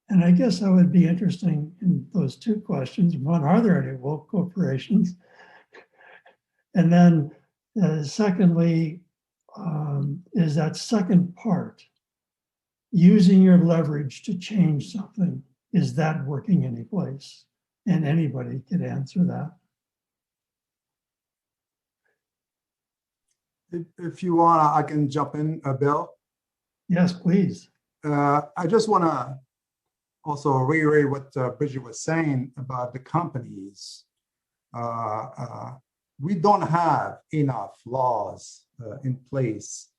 And I guess I would be interested in those two questions. One, are there any woke corporations? And then secondly, is that second part, using your leverage to change something, is that working any place? And anybody could answer that. If you want, I can jump in, Bill. Yes, please. I just want to also reiterate what Bridget was saying about the companies. We don't have enough laws in place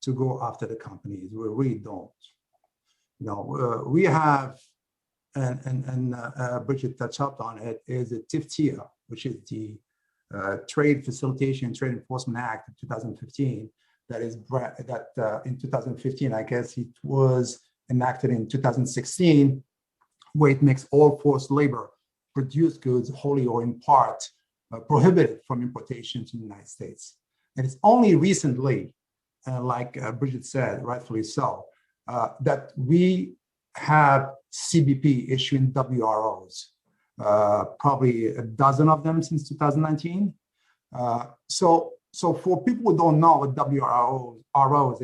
to go after the companies. We really don't. You know, we have, and Bridget touched up on it, is the TIFTIA, which is the Trade Facilitation and Trade Enforcement Act of 2015. That is in 2015, I guess it was enacted in 2016, where it makes all forced labor produced goods wholly or in part prohibited from importation to the United States. And it's only recently, like Bridget said, rightfully so, that we have CBP issuing WROs, probably a dozen of them since 2019. So for people who don't know what WROs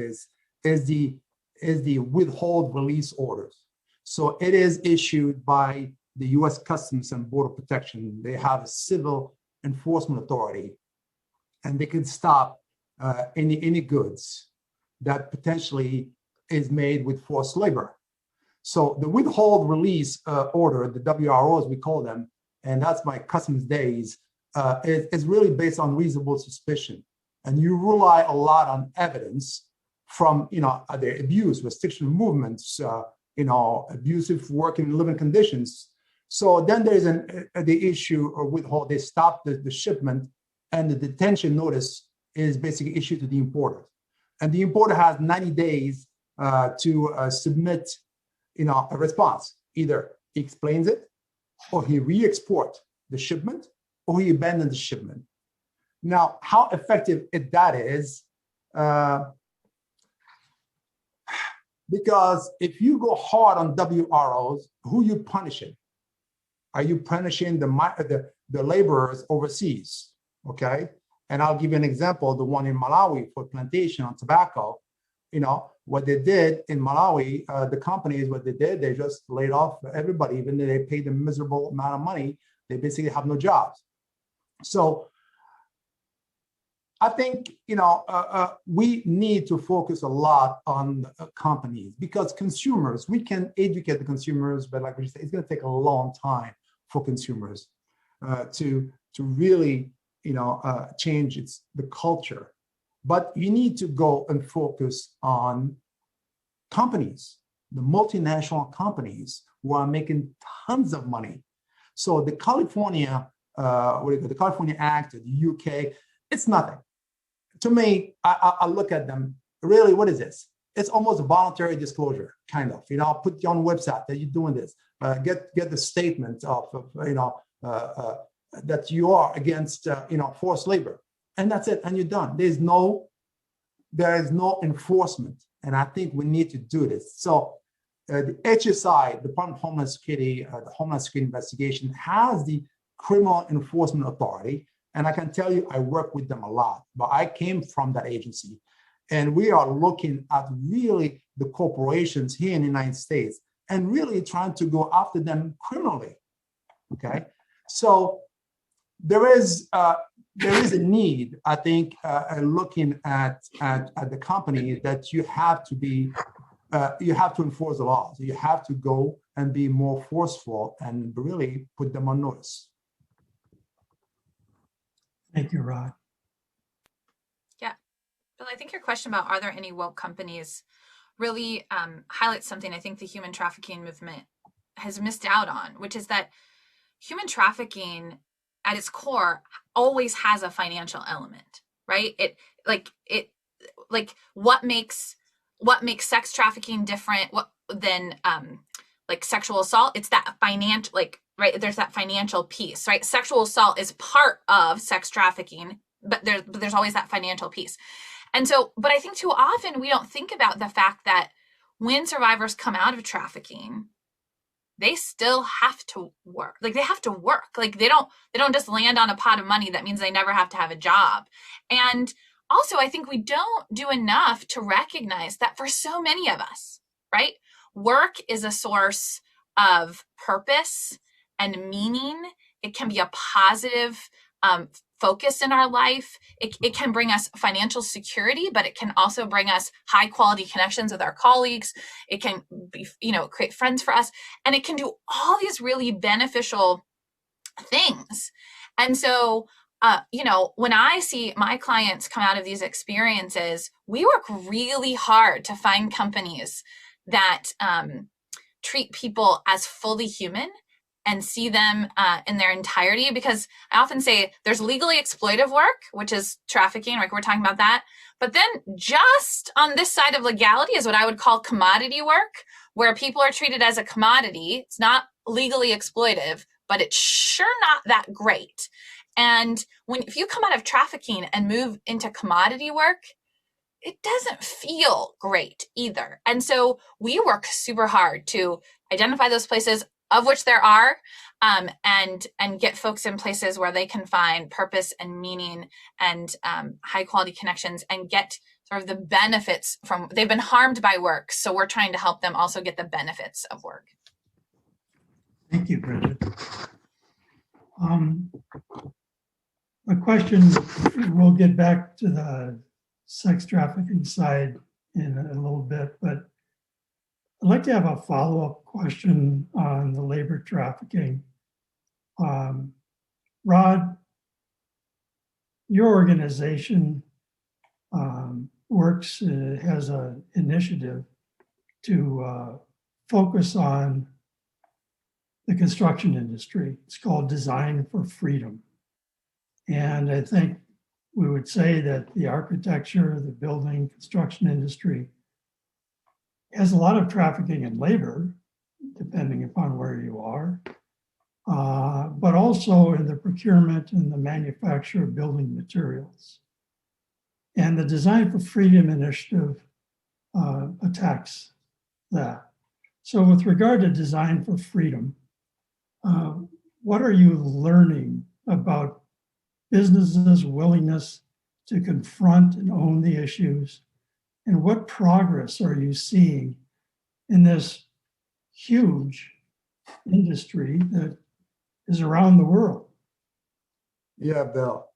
is the withhold release orders. So it is issued by the U.S. Customs and Border Protection. They have a civil enforcement authority, and they can stop any goods that potentially is made with forced labor. So the withhold release order, the WROs we call them, and that's my Customs days, is really based on reasonable suspicion. And you rely a lot on evidence from, the abuse, restriction movements, abusive working and living conditions. So then there's the issue of withhold. They stop the shipment, and the detention notice is basically issued to the importer. And the importer has 90 days to submit, a response. Either he explains it, or he re-export the shipment, or he abandons the shipment. Now, how effective that is, because if you go hard on WROs, who are you punishing? Are you punishing the laborers overseas? Okay, and I'll give you an example. The one in Malawi for plantation on tobacco. What they did in Malawi, the companies, what they did, they just laid off everybody, even though they paid a miserable amount of money. They basically have no jobs. So I think, we need to focus a lot on companies, because consumers, we can educate the consumers, but like we said, it's going to take a long time for consumers to really, change the culture. But you need to go and focus on companies, the multinational companies who are making tons of money. So the California, the California Act, the UK, it's nothing. To me, I look at them, really, what is this? It's almost a voluntary disclosure, kind of. Put your own website that you're doing this. Get the statement of that you are against, forced labor, and that's it. And you're done. There is no enforcement, and I think we need to do this. So the HSI, the Department of Homeland Security, the Homeland Security Investigation, has the Criminal Enforcement Authority. And I can tell you, I work with them a lot, but I came from that agency. And we are looking at really the corporations here in the United States and really trying to go after them criminally, okay? So there is a need, I think, looking at the company, that you have to enforce the laws. You have to go and be more forceful and really put them on notice. Thank you, Rod. Yeah, Bill, I think your question about are there any woke companies really highlights something I think the human trafficking movement has missed out on, which is that human trafficking at its core always has a financial element, right? What makes sex trafficking different than like sexual assault? It's that financial, right? There's that financial piece, right? Sexual assault is part of sex trafficking, but there's always that financial piece. And so, but I think too often we don't think about the fact that when survivors come out of trafficking, they still have to work. They have to work. They don't just land on a pot of money. That means they never have to have a job. And also, I think we don't do enough to recognize that for so many of us, right? Work is a source of purpose and meaning. It can be a positive focus in our life. It can bring us financial security, but it can also bring us high quality connections with our colleagues. It can be, create friends for us, and it can do all these really beneficial things. And so, when I see my clients come out of these experiences, we work really hard to find companies that treat people as fully human and see them in their entirety. Because I often say there's legally exploitive work, which is trafficking, like we're talking about that. But then just on this side of legality is what I would call commodity work, where people are treated as a commodity. It's not legally exploitive, but it's sure not that great. And if you come out of trafficking and move into commodity work, it doesn't feel great either. And so we work super hard to identify those places, of which there are, and get folks in places where they can find purpose and meaning and high quality connections and get sort of the benefits from, they've been harmed by work. So we're trying to help them also get the benefits of work. Thank you, Bridget. A question, we'll get back to the sex trafficking side in a little bit, but I'd like to have a follow-up question on the labor trafficking. Rod, your organization has an initiative to focus on the construction industry. It's called Design for Freedom. And I think we would say that the architecture, the building, construction industry has a lot of trafficking in labor, depending upon where you are, but also in the procurement and the manufacture of building materials. And the Design for Freedom initiative attacks that. So with regard to Design for Freedom, what are you learning about businesses' willingness to confront and own the issues? And what progress are you seeing in this huge industry that is around the world? Yeah, Bill.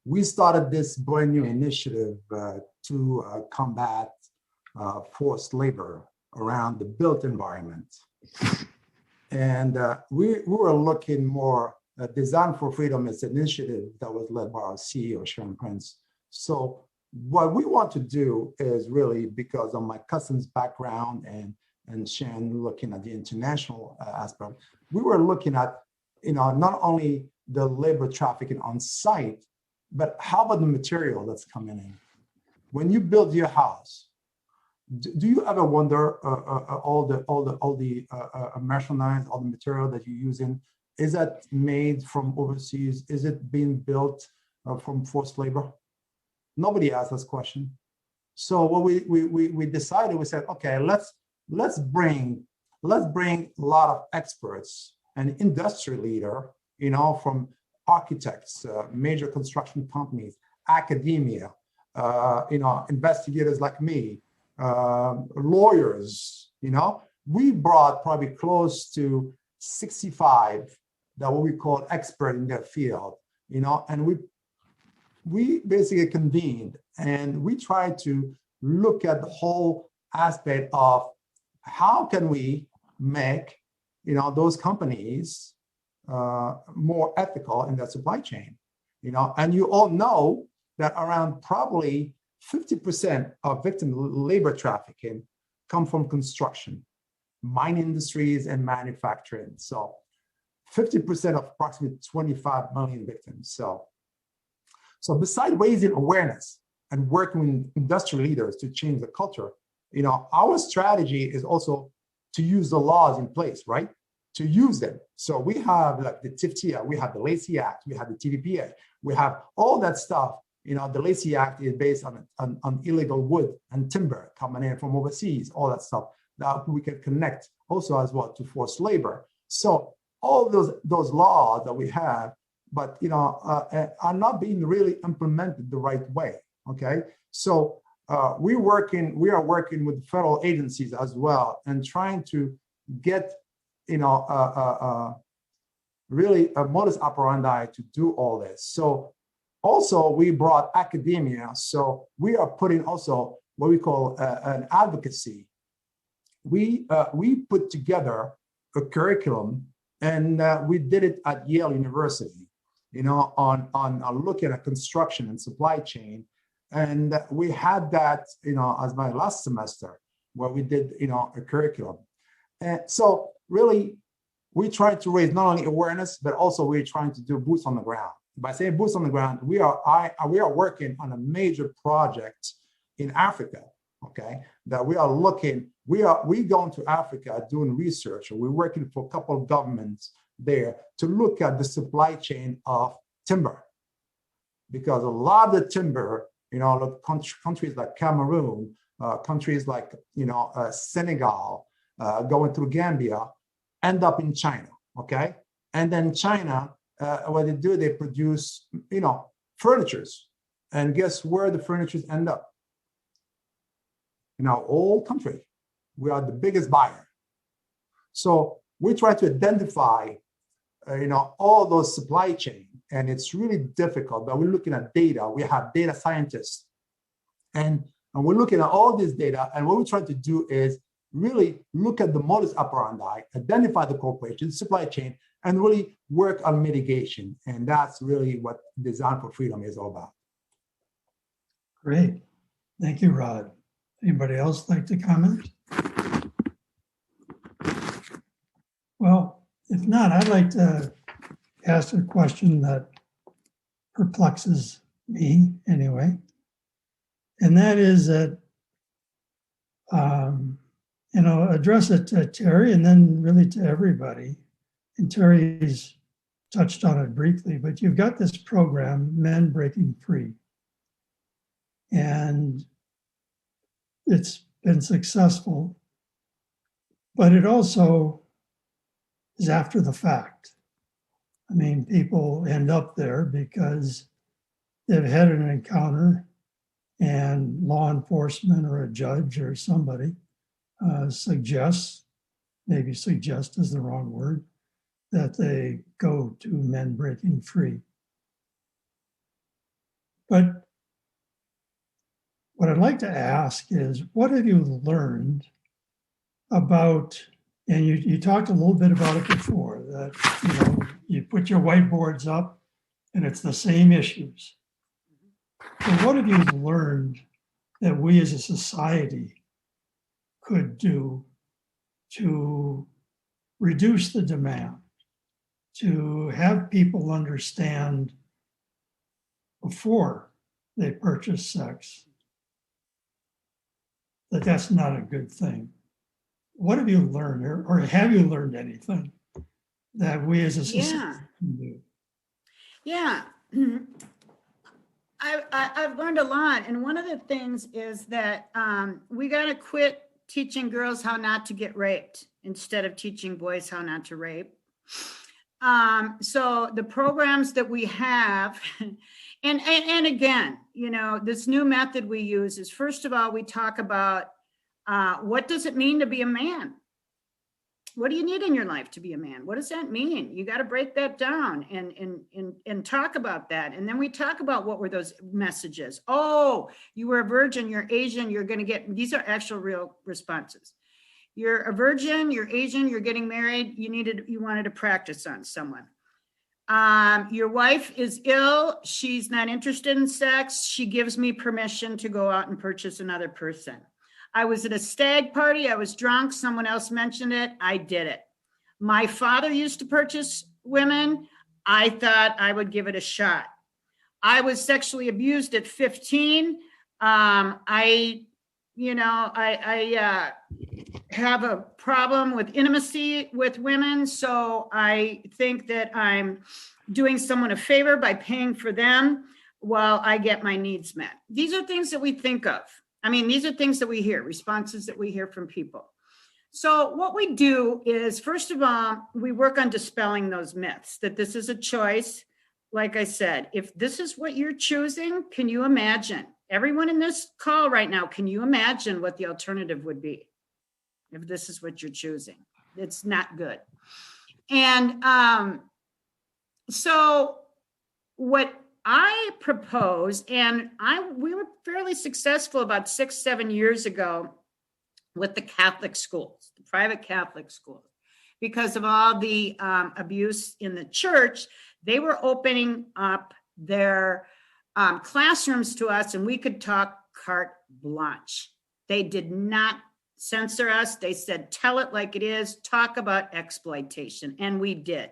We started this brand new initiative to combat forced labor around the built environment. And we were looking more at Design for Freedom as an initiative that was led by our CEO, Sharon Prince. So what we want to do is really, because of my cousin's background and Sharon looking at the international aspect, we were looking at, not only the labor trafficking on site, but how about the material that's coming in? When you build your house, do you ever wonder all the merchandise, all the material that you're using, is that made from overseas? Is it being built from forced labor? Nobody asked this question. So what we decided, we said, okay, let's bring a lot of experts and industry leader, from architects, major construction companies, academia, investigators like me, lawyers. We brought probably close to 65 that what we call expert in their field, and we basically convened and we tried to look at the whole aspect of how can we make those companies more ethical in their supply chain, and you all know that around probably 50% of victim labor trafficking come from construction, mining industries, and manufacturing. So 50% of approximately 25 million victims. So besides raising awareness and working with industry leaders to change the culture, our strategy is also to use the laws in place, right? To use them. So we have like the TIFTIA, we have the Lacey Act, we have the TVPA, we have all that stuff. The Lacey Act is based on illegal wood and timber coming in from overseas, all that stuff that we can connect also as well to forced labor. So all those laws that we have, but are not being really implemented the right way. Okay, so we are working with federal agencies as well and trying to get really a modus operandi to do all this. So also we brought academia. So we are putting also what we call an advocacy. We put together a curriculum and we did it at Yale University, on looking at construction and supply chain. And we had that, as my last semester, where we did, a curriculum. And so really, we try to raise not only awareness, but also we're trying to do boots on the ground. By saying boots on the ground, we are working on a major project in Africa, okay, that we are going to Africa doing research, and we're working for a couple of governments there to look at the supply chain of timber. Because a lot of the timber, look, countries like Cameroon, countries like, Senegal, going through Gambia, end up in China, okay? And then China, what they do, they produce, furnitures. And guess where the furnitures end up? In our old country. We are the biggest buyer. So we try to identify, all those supply chain, and it's really difficult, but we're looking at data. We have data scientists, and we're looking at all this data, and what we're trying to do is really look at the modus operandi, identify the corporation, supply chain, and really work on mitigation. And that's really what Design for Freedom is all about. Great. Thank you, Rod. Anybody else like to comment? Well, if not, I'd like to ask a question that perplexes me anyway. And that is that, address it to Terry and then really to everybody. And Terry's touched on it briefly, but you've got this program, Men Breaking Free. And it's been successful, but it also is after the fact. I mean, people end up there because they've had an encounter and law enforcement or a judge or somebody suggests, maybe suggest is the wrong word, that they go to Men Breaking Free. But what I'd like to ask is, what have you learned about, and you talked a little bit about it before, that you put your whiteboards up and it's the same issues. But what have you learned that we as a society could do to reduce the demand, to have people understand before they purchase sex that that's not a good thing? What have you learned, or have you learned anything that we as a society can do? Yeah. I've learned a lot. And one of the things is that we got to quit teaching girls how not to get raped instead of teaching boys how not to rape. So the programs that we have, and again, this new method we use is, first of all, we talk about what does it mean to be a man? What do you need in your life to be a man? What does that mean? You got to break that down and talk about that. And then we talk about what were those messages. Oh, you were a virgin, you're Asian, you're going to get, these are actual real responses. You're a virgin, you're Asian, you're getting married, you wanted to practice on someone. Your wife is ill, she's not interested in sex, she gives me permission to go out and purchase another person. I was at a stag party, I was drunk, someone else mentioned it, I did it. My father used to purchase women, I thought I would give it a shot. I was sexually abused at 15. I have a problem with intimacy with women, so I think that I'm doing someone a favor by paying for them while I get my needs met. These are things that we think of. I mean, these are things that we hear, responses that we hear from people. So what we do is, first of all, we work on dispelling those myths, that this is a choice. Like I said, if this is what you're choosing, can you imagine? Everyone in this call right now, can you imagine what the alternative would be if this is what you're choosing? It's not good. And so what I propose, and we were fairly successful about 6-7 years ago with the Catholic schools, the private Catholic schools, because of all the abuse in the church. They were opening up their classrooms to us, and we could talk carte blanche. They did not censor us. They said, tell it like it is, talk about exploitation, and we did.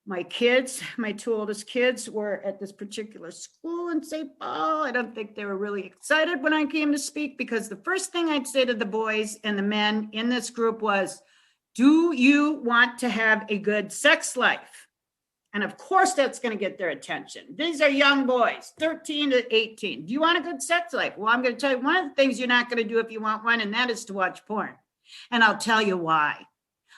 My kids, my two oldest kids, were at this particular school in St. Paul. I don't think they were really excited when I came to speak, because the first thing I'd say to the boys and the men in this group was, Do you want to have a good sex life? And of course, that's going to get their attention. These are young boys, 13 to 18. Do you want a good sex life? Well, I'm going to tell you one of the things you're not going to do if you want one, and that is to watch porn. And I'll tell you why.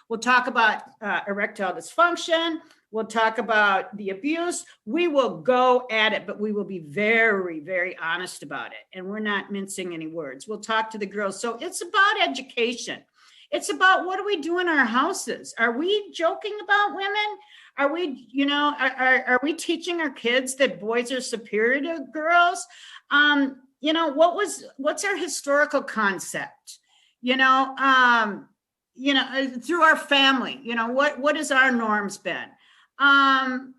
We'll talk about erectile dysfunction. We'll talk about the abuse. We will go at it, but we will be very, very honest about it. And we're not mincing any words. We'll talk to the girls. So it's about education. It's about what do we do in our houses? Are we joking about women? Are we, are we teaching our kids that boys are superior to girls? What's our historical concept? Through our family, what has our norms been?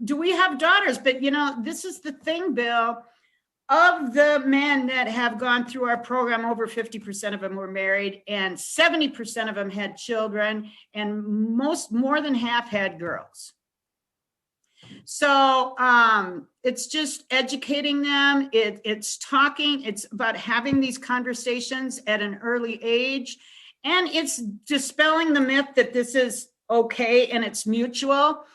Do we have daughters? But, this is the thing, Bill. Of the men that have gone through our program, over 50% of them were married and 70% of them had children, and more than half had girls. So it's just educating them. It's talking. It's about having these conversations at an early age. And it's dispelling the myth that this is okay and it's mutual.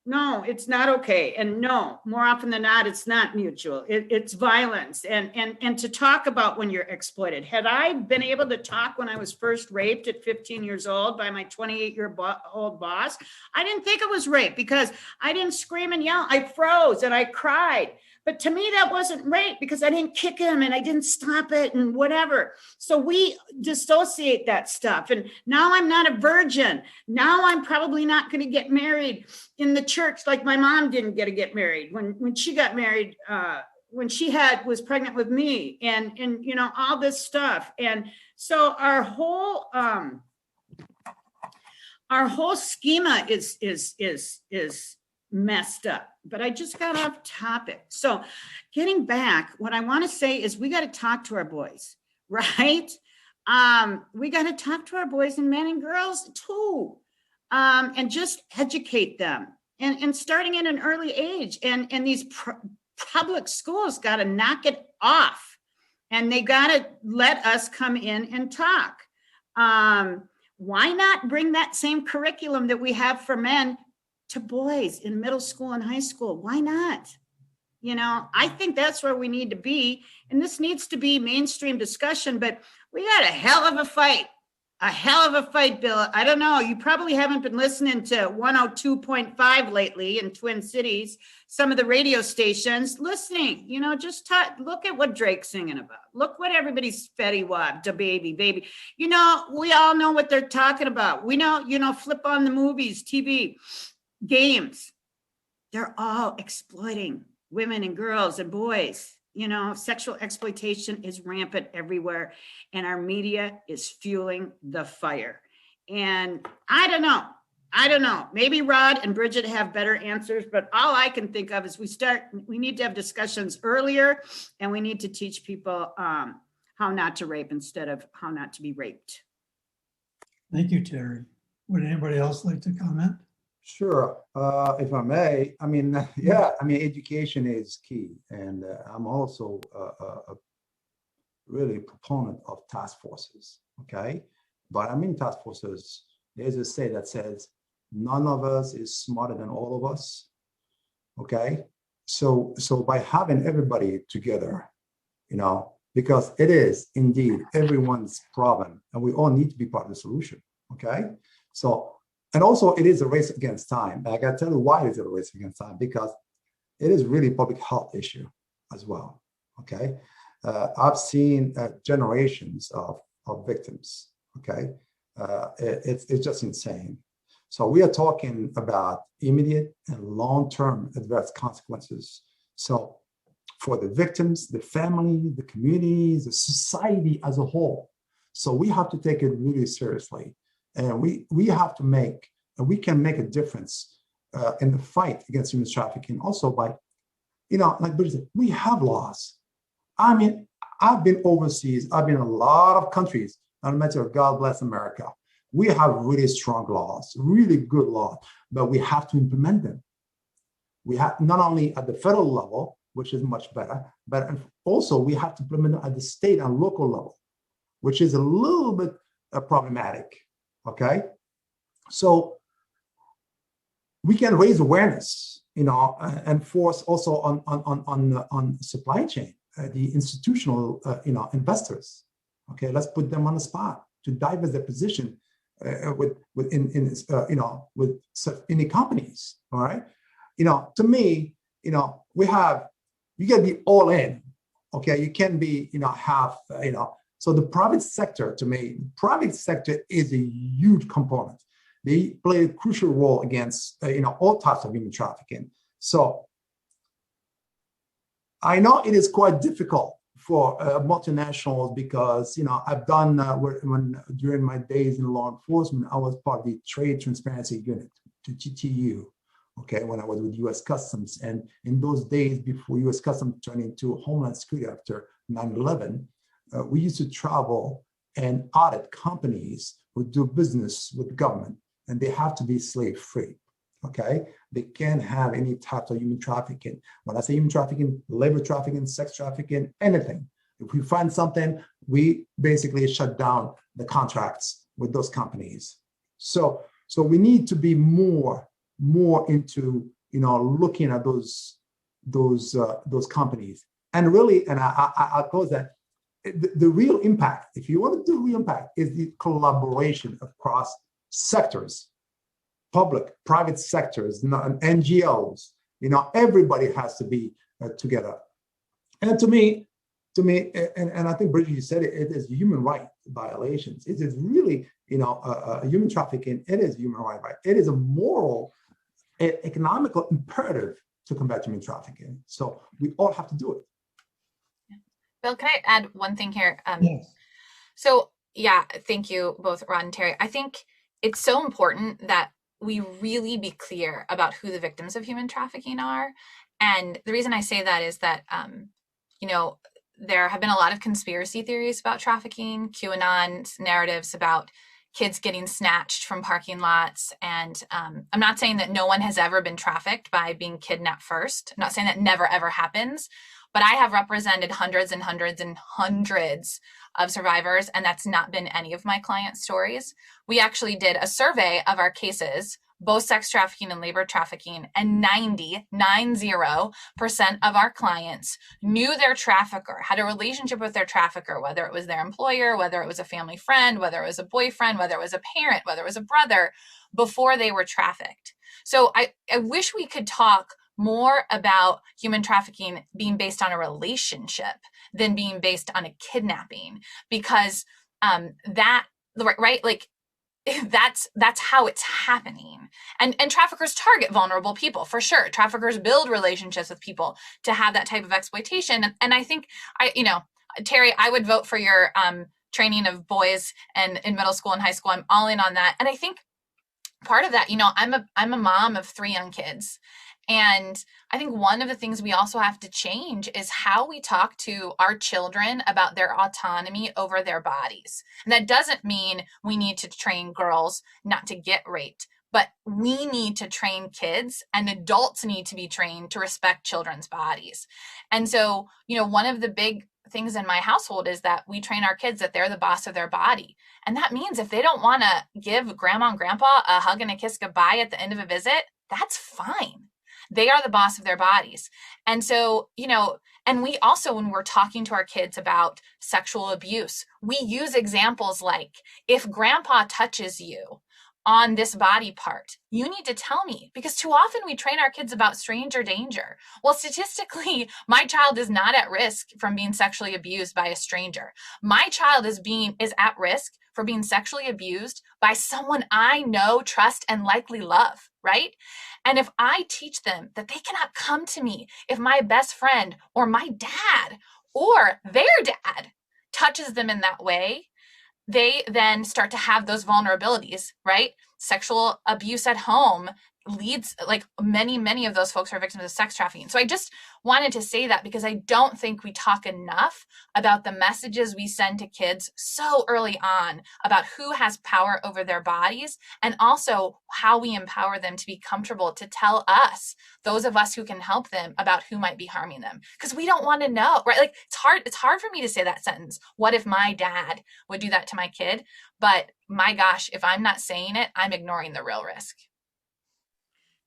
No, it's not okay. And no, more often than not, it's not mutual. It's violence. And to talk about when you're exploited. Had I been able to talk when I was first raped at 15 years old by my 28-year-old boss, I didn't think it was rape because I didn't scream and yell. I froze and I cried. But to me, that wasn't rape because I didn't kick him and I didn't stop it and whatever. So we dissociate that stuff. And now I'm not a virgin. Now I'm probably not going to get married in the church like my mom didn't get married when she got married, when she was pregnant with me and all this stuff. And so our whole schema is messed up. But I just got off topic. So getting back, what I want to say is we got to talk to our boys, right? We got to talk to our boys and men and girls too, and just educate them and starting at an early age. And these public schools got to knock it off and they got to let us come in and talk. Why not bring that same curriculum that we have for men to boys in middle school and high school? Why not? I think that's where we need to be. And this needs to be mainstream discussion, but we got a hell of a fight, Bill. I don't know. You probably haven't been listening to 102.5 lately in Twin Cities, some of the radio stations listening, just look at what Drake's singing about. Look what everybody's Fetty Wap, da baby. We all know what they're talking about. We know, flip on the movies, TV, games, they're all exploiting women and girls and boys. Sexual exploitation is rampant everywhere, and our media is fueling the fire. And I don't know. Maybe Rod and Bridget have better answers, but all I can think of is we need to have discussions earlier, and we need to teach people how not to rape instead of how not to be raped. Thank you, Terry. Would anybody else like to comment? Sure, if I may. Education is key, and I'm also a really proponent of task forces. Okay, but task forces. There's a say that says none of us is smarter than all of us. Okay, so by having everybody together, because it is indeed everyone's problem, and we all need to be part of the solution. Okay, so. And also, it is a race against time. And I got to tell you why it's a race against time, because it is really a public health issue as well. Okay, I've seen generations of victims. Okay, it's just insane. So we are talking about immediate and long-term adverse consequences. So for the victims, the family, the communities, the society as a whole. So we have to take it really seriously. And we have to we can make a difference in the fight against human trafficking also by, like Bridget said, we have laws. I've been overseas. I've been in a lot of countries. No matter, God bless America. We have really strong laws, really good laws, but we have to implement them. We have not only at the federal level, which is much better, but also we have to implement them at the state and local level, which is a little bit problematic. Okay, so we can raise awareness, and force also on supply chain, the institutional, investors. Okay, let's put them on the spot to divest their position with any companies. All right, to me, you got to be all in. Okay, you can be, half, So the private sector, to me, private sector is a huge component. They play a crucial role against, all types of human trafficking. So I know it is quite difficult for multinationals because, I've done, during my days in law enforcement, I was part of the Trade Transparency Unit, to TTU, okay, when I was with US Customs. And in those days before US Customs turned into Homeland Security after 9/11, we used to travel and audit companies who do business with government, and they have to be slave-free, okay? They can't have any type of human trafficking. When I say human trafficking, labor trafficking, sex trafficking, anything. If we find something, we basically shut down the contracts with those companies. So we need to be more into, looking at those companies. And really, and I'll close that, the real impact, if you want to do real impact, is the collaboration across sectors, public, private sectors, NGOs. Everybody has to be together. And to me, and I think Bridget, you said it is human right violations. It is really, human trafficking. It is human right. It is a moral, economical imperative to combat human trafficking. So we all have to do it. Bill, can I add one thing here? Yes. So yeah, thank you both, Rod and Terry. I think it's so important that we really be clear about who the victims of human trafficking are. And the reason I say that is that, there have been a lot of conspiracy theories about trafficking, QAnon narratives about kids getting snatched from parking lots. And I'm not saying that no one has ever been trafficked by being kidnapped first. I'm not saying that never, ever happens. But I have represented hundreds and hundreds and hundreds of survivors, and that's not been any of my client stories. We actually did a survey of our cases, both sex trafficking and labor trafficking, and 90% of our clients knew their trafficker, had a relationship with their trafficker, whether it was their employer, whether it was a family friend, whether it was a boyfriend, whether it was a parent, whether it was a brother, before they were trafficked. So I wish we could talk more about human trafficking being based on a relationship than being based on a kidnapping, because that's how it's happening. And traffickers target vulnerable people, for sure. Traffickers build relationships with people to have that type of exploitation. And I think Terry, I would vote for your training of boys and in middle school and high school. I'm all in on that. And I think part of that, I'm a mom of 3 young kids. And I think one of the things we also have to change is how we talk to our children about their autonomy over their bodies. And that doesn't mean we need to train girls not to get raped, but we need to train kids, and adults need to be trained to respect children's bodies. And so, one of the big things in my household is that we train our kids that they're the boss of their body. And that means if they don't want to give grandma and grandpa a hug and a kiss goodbye at the end of a visit, that's fine. They are the boss of their bodies. And so, and we also, when we're talking to our kids about sexual abuse, we use examples like, if grandpa touches you on this body part, you need to tell me, because too often we train our kids about stranger danger. Well, statistically, my child is not at risk from being sexually abused by a stranger. My child is at risk for being sexually abused by someone I know, trust, and likely love, right? And if I teach them that they cannot come to me if my best friend or my dad or their dad touches them in that way, they then start to have those vulnerabilities, right? Sexual abuse at home leads, like many of those folks are victims of sex trafficking. So I just wanted to say that because I don't think we talk enough about the messages we send to kids so early on about who has power over their bodies, and also how we empower them to be comfortable to tell us, those of us who can help them, about who might be harming them. Because we don't want to know, right? Like it's hard for me to say that sentence. What if my dad would do that to my kid? But my gosh, if I'm not saying it, I'm ignoring the real risk.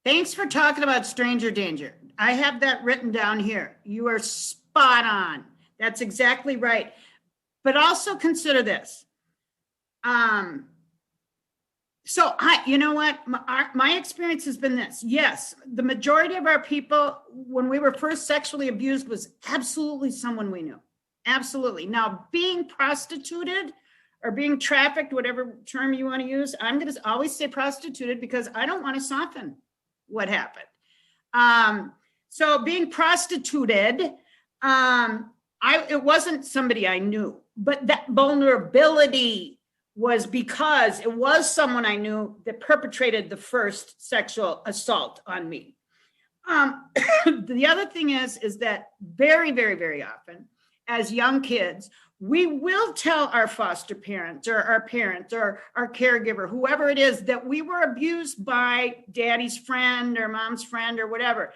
Thanks for talking about stranger danger. I have that written down here. You are spot on. That's exactly right. But also consider this. So you know what? My experience has been this. Yes, the majority of our people, when we were first sexually abused, was absolutely someone we knew. Absolutely. Now, being prostituted or being trafficked, whatever term you want to use, I'm going to always say prostituted because I don't want to soften what happened. So being prostituted, it wasn't somebody I knew, but that vulnerability was because it was someone I knew that perpetrated the first sexual assault on me. The other thing is that very, very, very often as young kids, we will tell our foster parents or our parents or our caregiver, whoever it is, that we were abused by daddy's friend or mom's friend or whatever,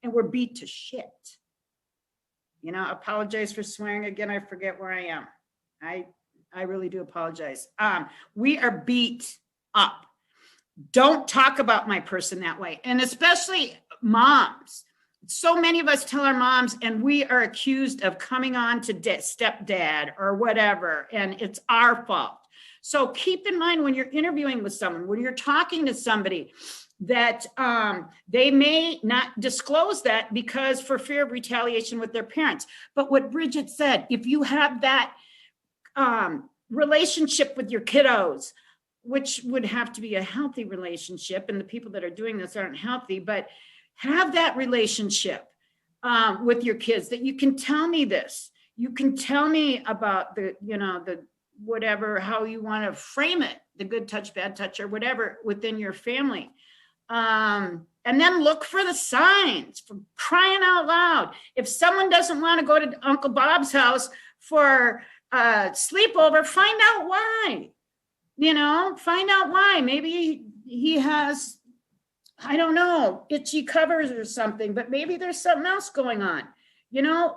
and we're beat to shit. You know, apologize for swearing again. I forget where I am. I really do apologize. We are beat up. Don't talk about my person that way. And especially moms. So many of us tell our moms, and we are accused of coming on to stepdad or whatever, and it's our fault. So keep in mind when you're interviewing with someone, when you're talking to somebody, that they may not disclose that because for fear of retaliation with their parents. But what Bridget said, if you have that relationship with your kiddos, which would have to be a healthy relationship, and the people that are doing this aren't healthy, but have that relationship with your kids, that you can tell me this. You can tell me about the whatever, how you want to frame it, the good touch, bad touch, or whatever within your family. And then look for the signs, for crying out loud. If someone doesn't want to go to Uncle Bob's house for sleepover, find out why. Find out why. Maybe he has, I don't know, itchy covers or something, but maybe there's something else going on.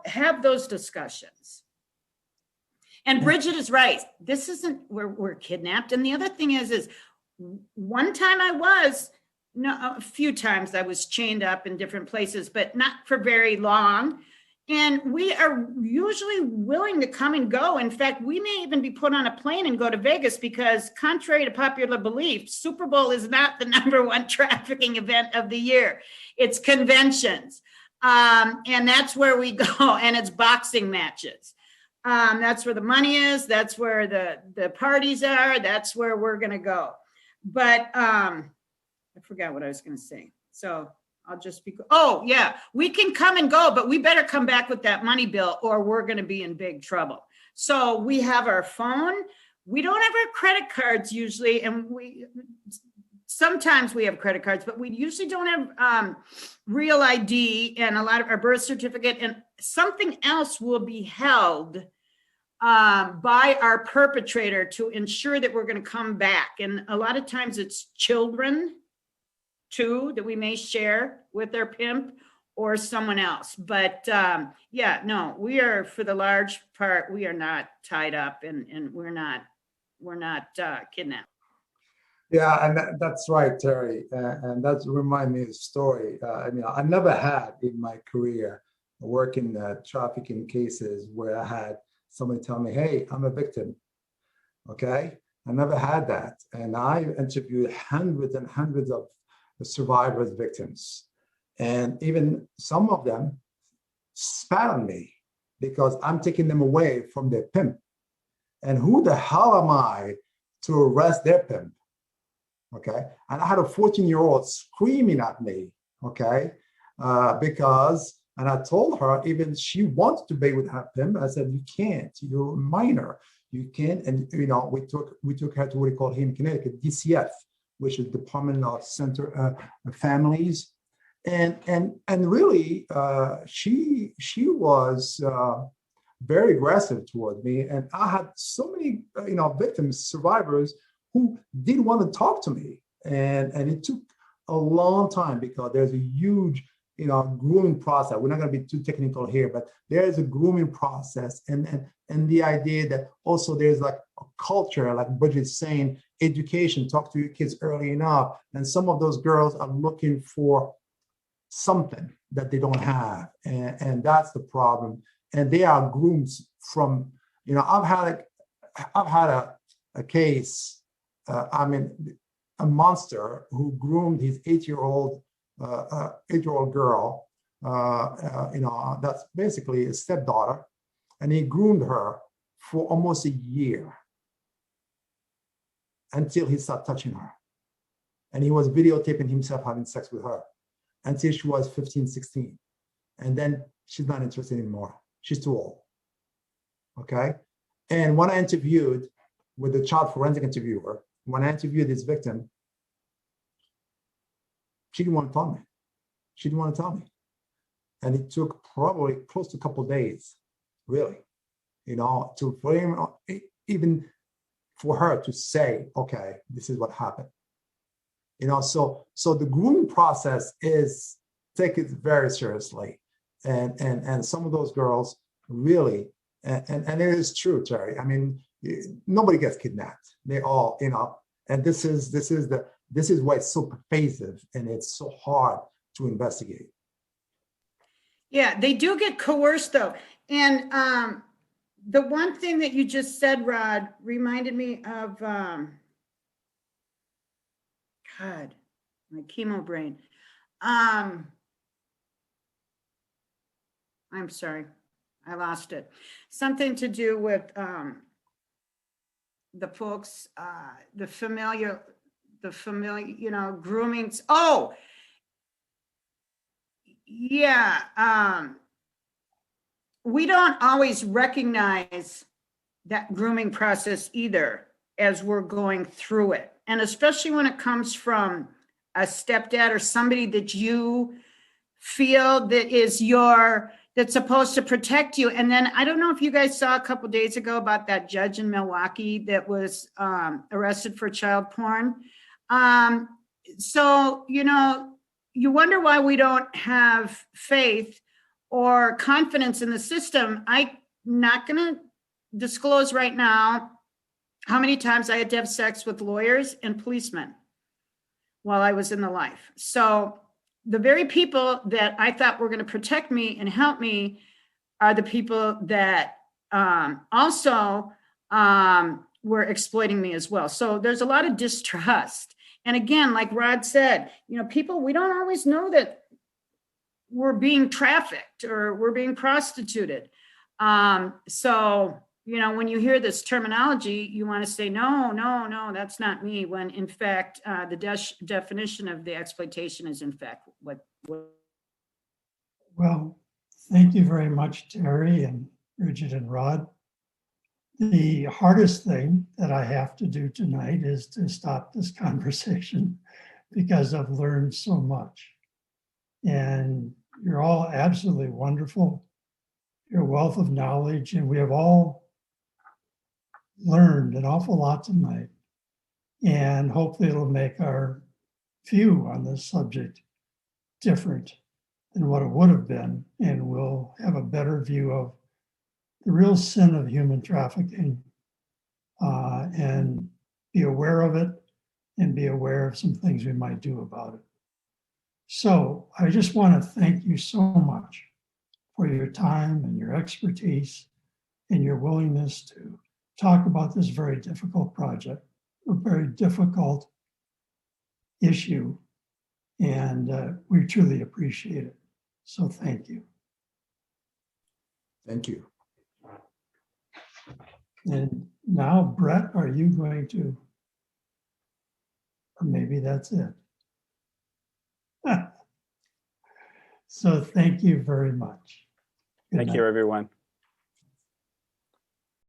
Have those discussions. And Bridget is right. This isn't where we're kidnapped. And the other thing is one time a few times I was chained up in different places, but not for very long. And we are usually willing to come and go. In fact, we may even be put on a plane and go to Vegas because, contrary to popular belief, Super Bowl is not the #1 trafficking event of the year. It's conventions. And that's where we go. And it's boxing matches. That's where the money is. That's where the parties are. That's where we're going to go. But I forgot what I was going to say. So I'll just be, we can come and go, but we better come back with that money bill or we're going to be in big trouble. So we have our phone. We don't have our credit cards usually. And sometimes we have credit cards, but we usually don't have real ID and a lot of our birth certificate, and something else will be held by our perpetrator to ensure that we're going to come back. And a lot of times it's children too, that we may share with their pimp or someone else. But we are, for the large part, we are not tied up and we're not kidnapped. Yeah, and that's right, Terry. And that's remind me of a story. I never had in my career working trafficking cases where I had somebody tell me, hey, I'm a victim. Okay, I never had that. And I interviewed hundreds and hundreds of survivors, victims. And even some of them spat on me because I'm taking them away from their pimp. And who the hell am I to arrest their pimp? Okay. And I had a 14-year-old screaming at me, okay, and I told her, even she wants to be with her pimp. I said, you can't, you're a minor. You can't. And, we took her to what we call here in Connecticut, DCF, which is Department of Center Families, and really she was very aggressive toward me, and I had so many victims, survivors who did want to talk to me, and it took a long time because there's a huge grooming process. We're not going to be too technical here, but there is a grooming process, and the idea that also there's like a culture, like Bridget's saying, education, talk to your kids early enough, and some of those girls are looking for something that they don't have, and that's the problem. And they are groomed from, I've had a case, a monster who groomed his 8-year-old girl, that's basically a stepdaughter, and he groomed her for almost a year until he started touching her. And he was videotaping himself having sex with her until she was 15, 16. And then she's not interested anymore. She's too old. Okay. And when I interviewed with the child forensic interviewer, when I interviewed this victim, she didn't want to tell me. She didn't want to tell me. And it took probably close to a couple of days, really, for him, even for her to say, okay, this is what happened. So the grooming process is take it very seriously. And some of those girls really, and it is true, Terry. I mean, nobody gets kidnapped. They all, and this is why it's so pervasive and it's so hard to investigate. Yeah, they do get coerced though. And the one thing that you just said, Rod, reminded me of, God, my chemo brain. I'm sorry, I lost it. Something to do with the folks, the familiar, groomings. Oh, yeah. We don't always recognize that grooming process either as we're going through it. And especially when it comes from a stepdad or somebody that you feel that's supposed to protect you. And then I don't know if you guys saw a couple of days ago about that judge in Milwaukee that was arrested for child porn. So, you wonder why we don't have faith or confidence in the system. I'm not going to disclose right now how many times I had to have sex with lawyers and policemen while I was in the life. So the very people that I thought were going to protect me and help me are the people that also were exploiting me as well. So there's a lot of distrust. And again, like Rod said, people, we don't always know that we're being trafficked or we're being prostituted. So, when you hear this terminology, you want to say, no, that's not me. When in fact, the definition of the exploitation is in fact what. Well, thank you very much, Terry and Bridget and Rod. The hardest thing that I have to do tonight is to stop this conversation because I've learned so much. And you're all absolutely wonderful. Your wealth of knowledge, and we have all learned an awful lot tonight. And hopefully it'll make our view on this subject different than what it would have been. And we'll have a better view of the real sin of human trafficking and be aware of it and be aware of some things we might do about it. So I just want to thank you so much for your time and your expertise and your willingness to talk about this very difficult project, a very difficult issue, and we truly appreciate it. So thank you. Thank you. And now, Brett, are you going to, or maybe that's it. So thank you very much. Good Thank night. you, everyone.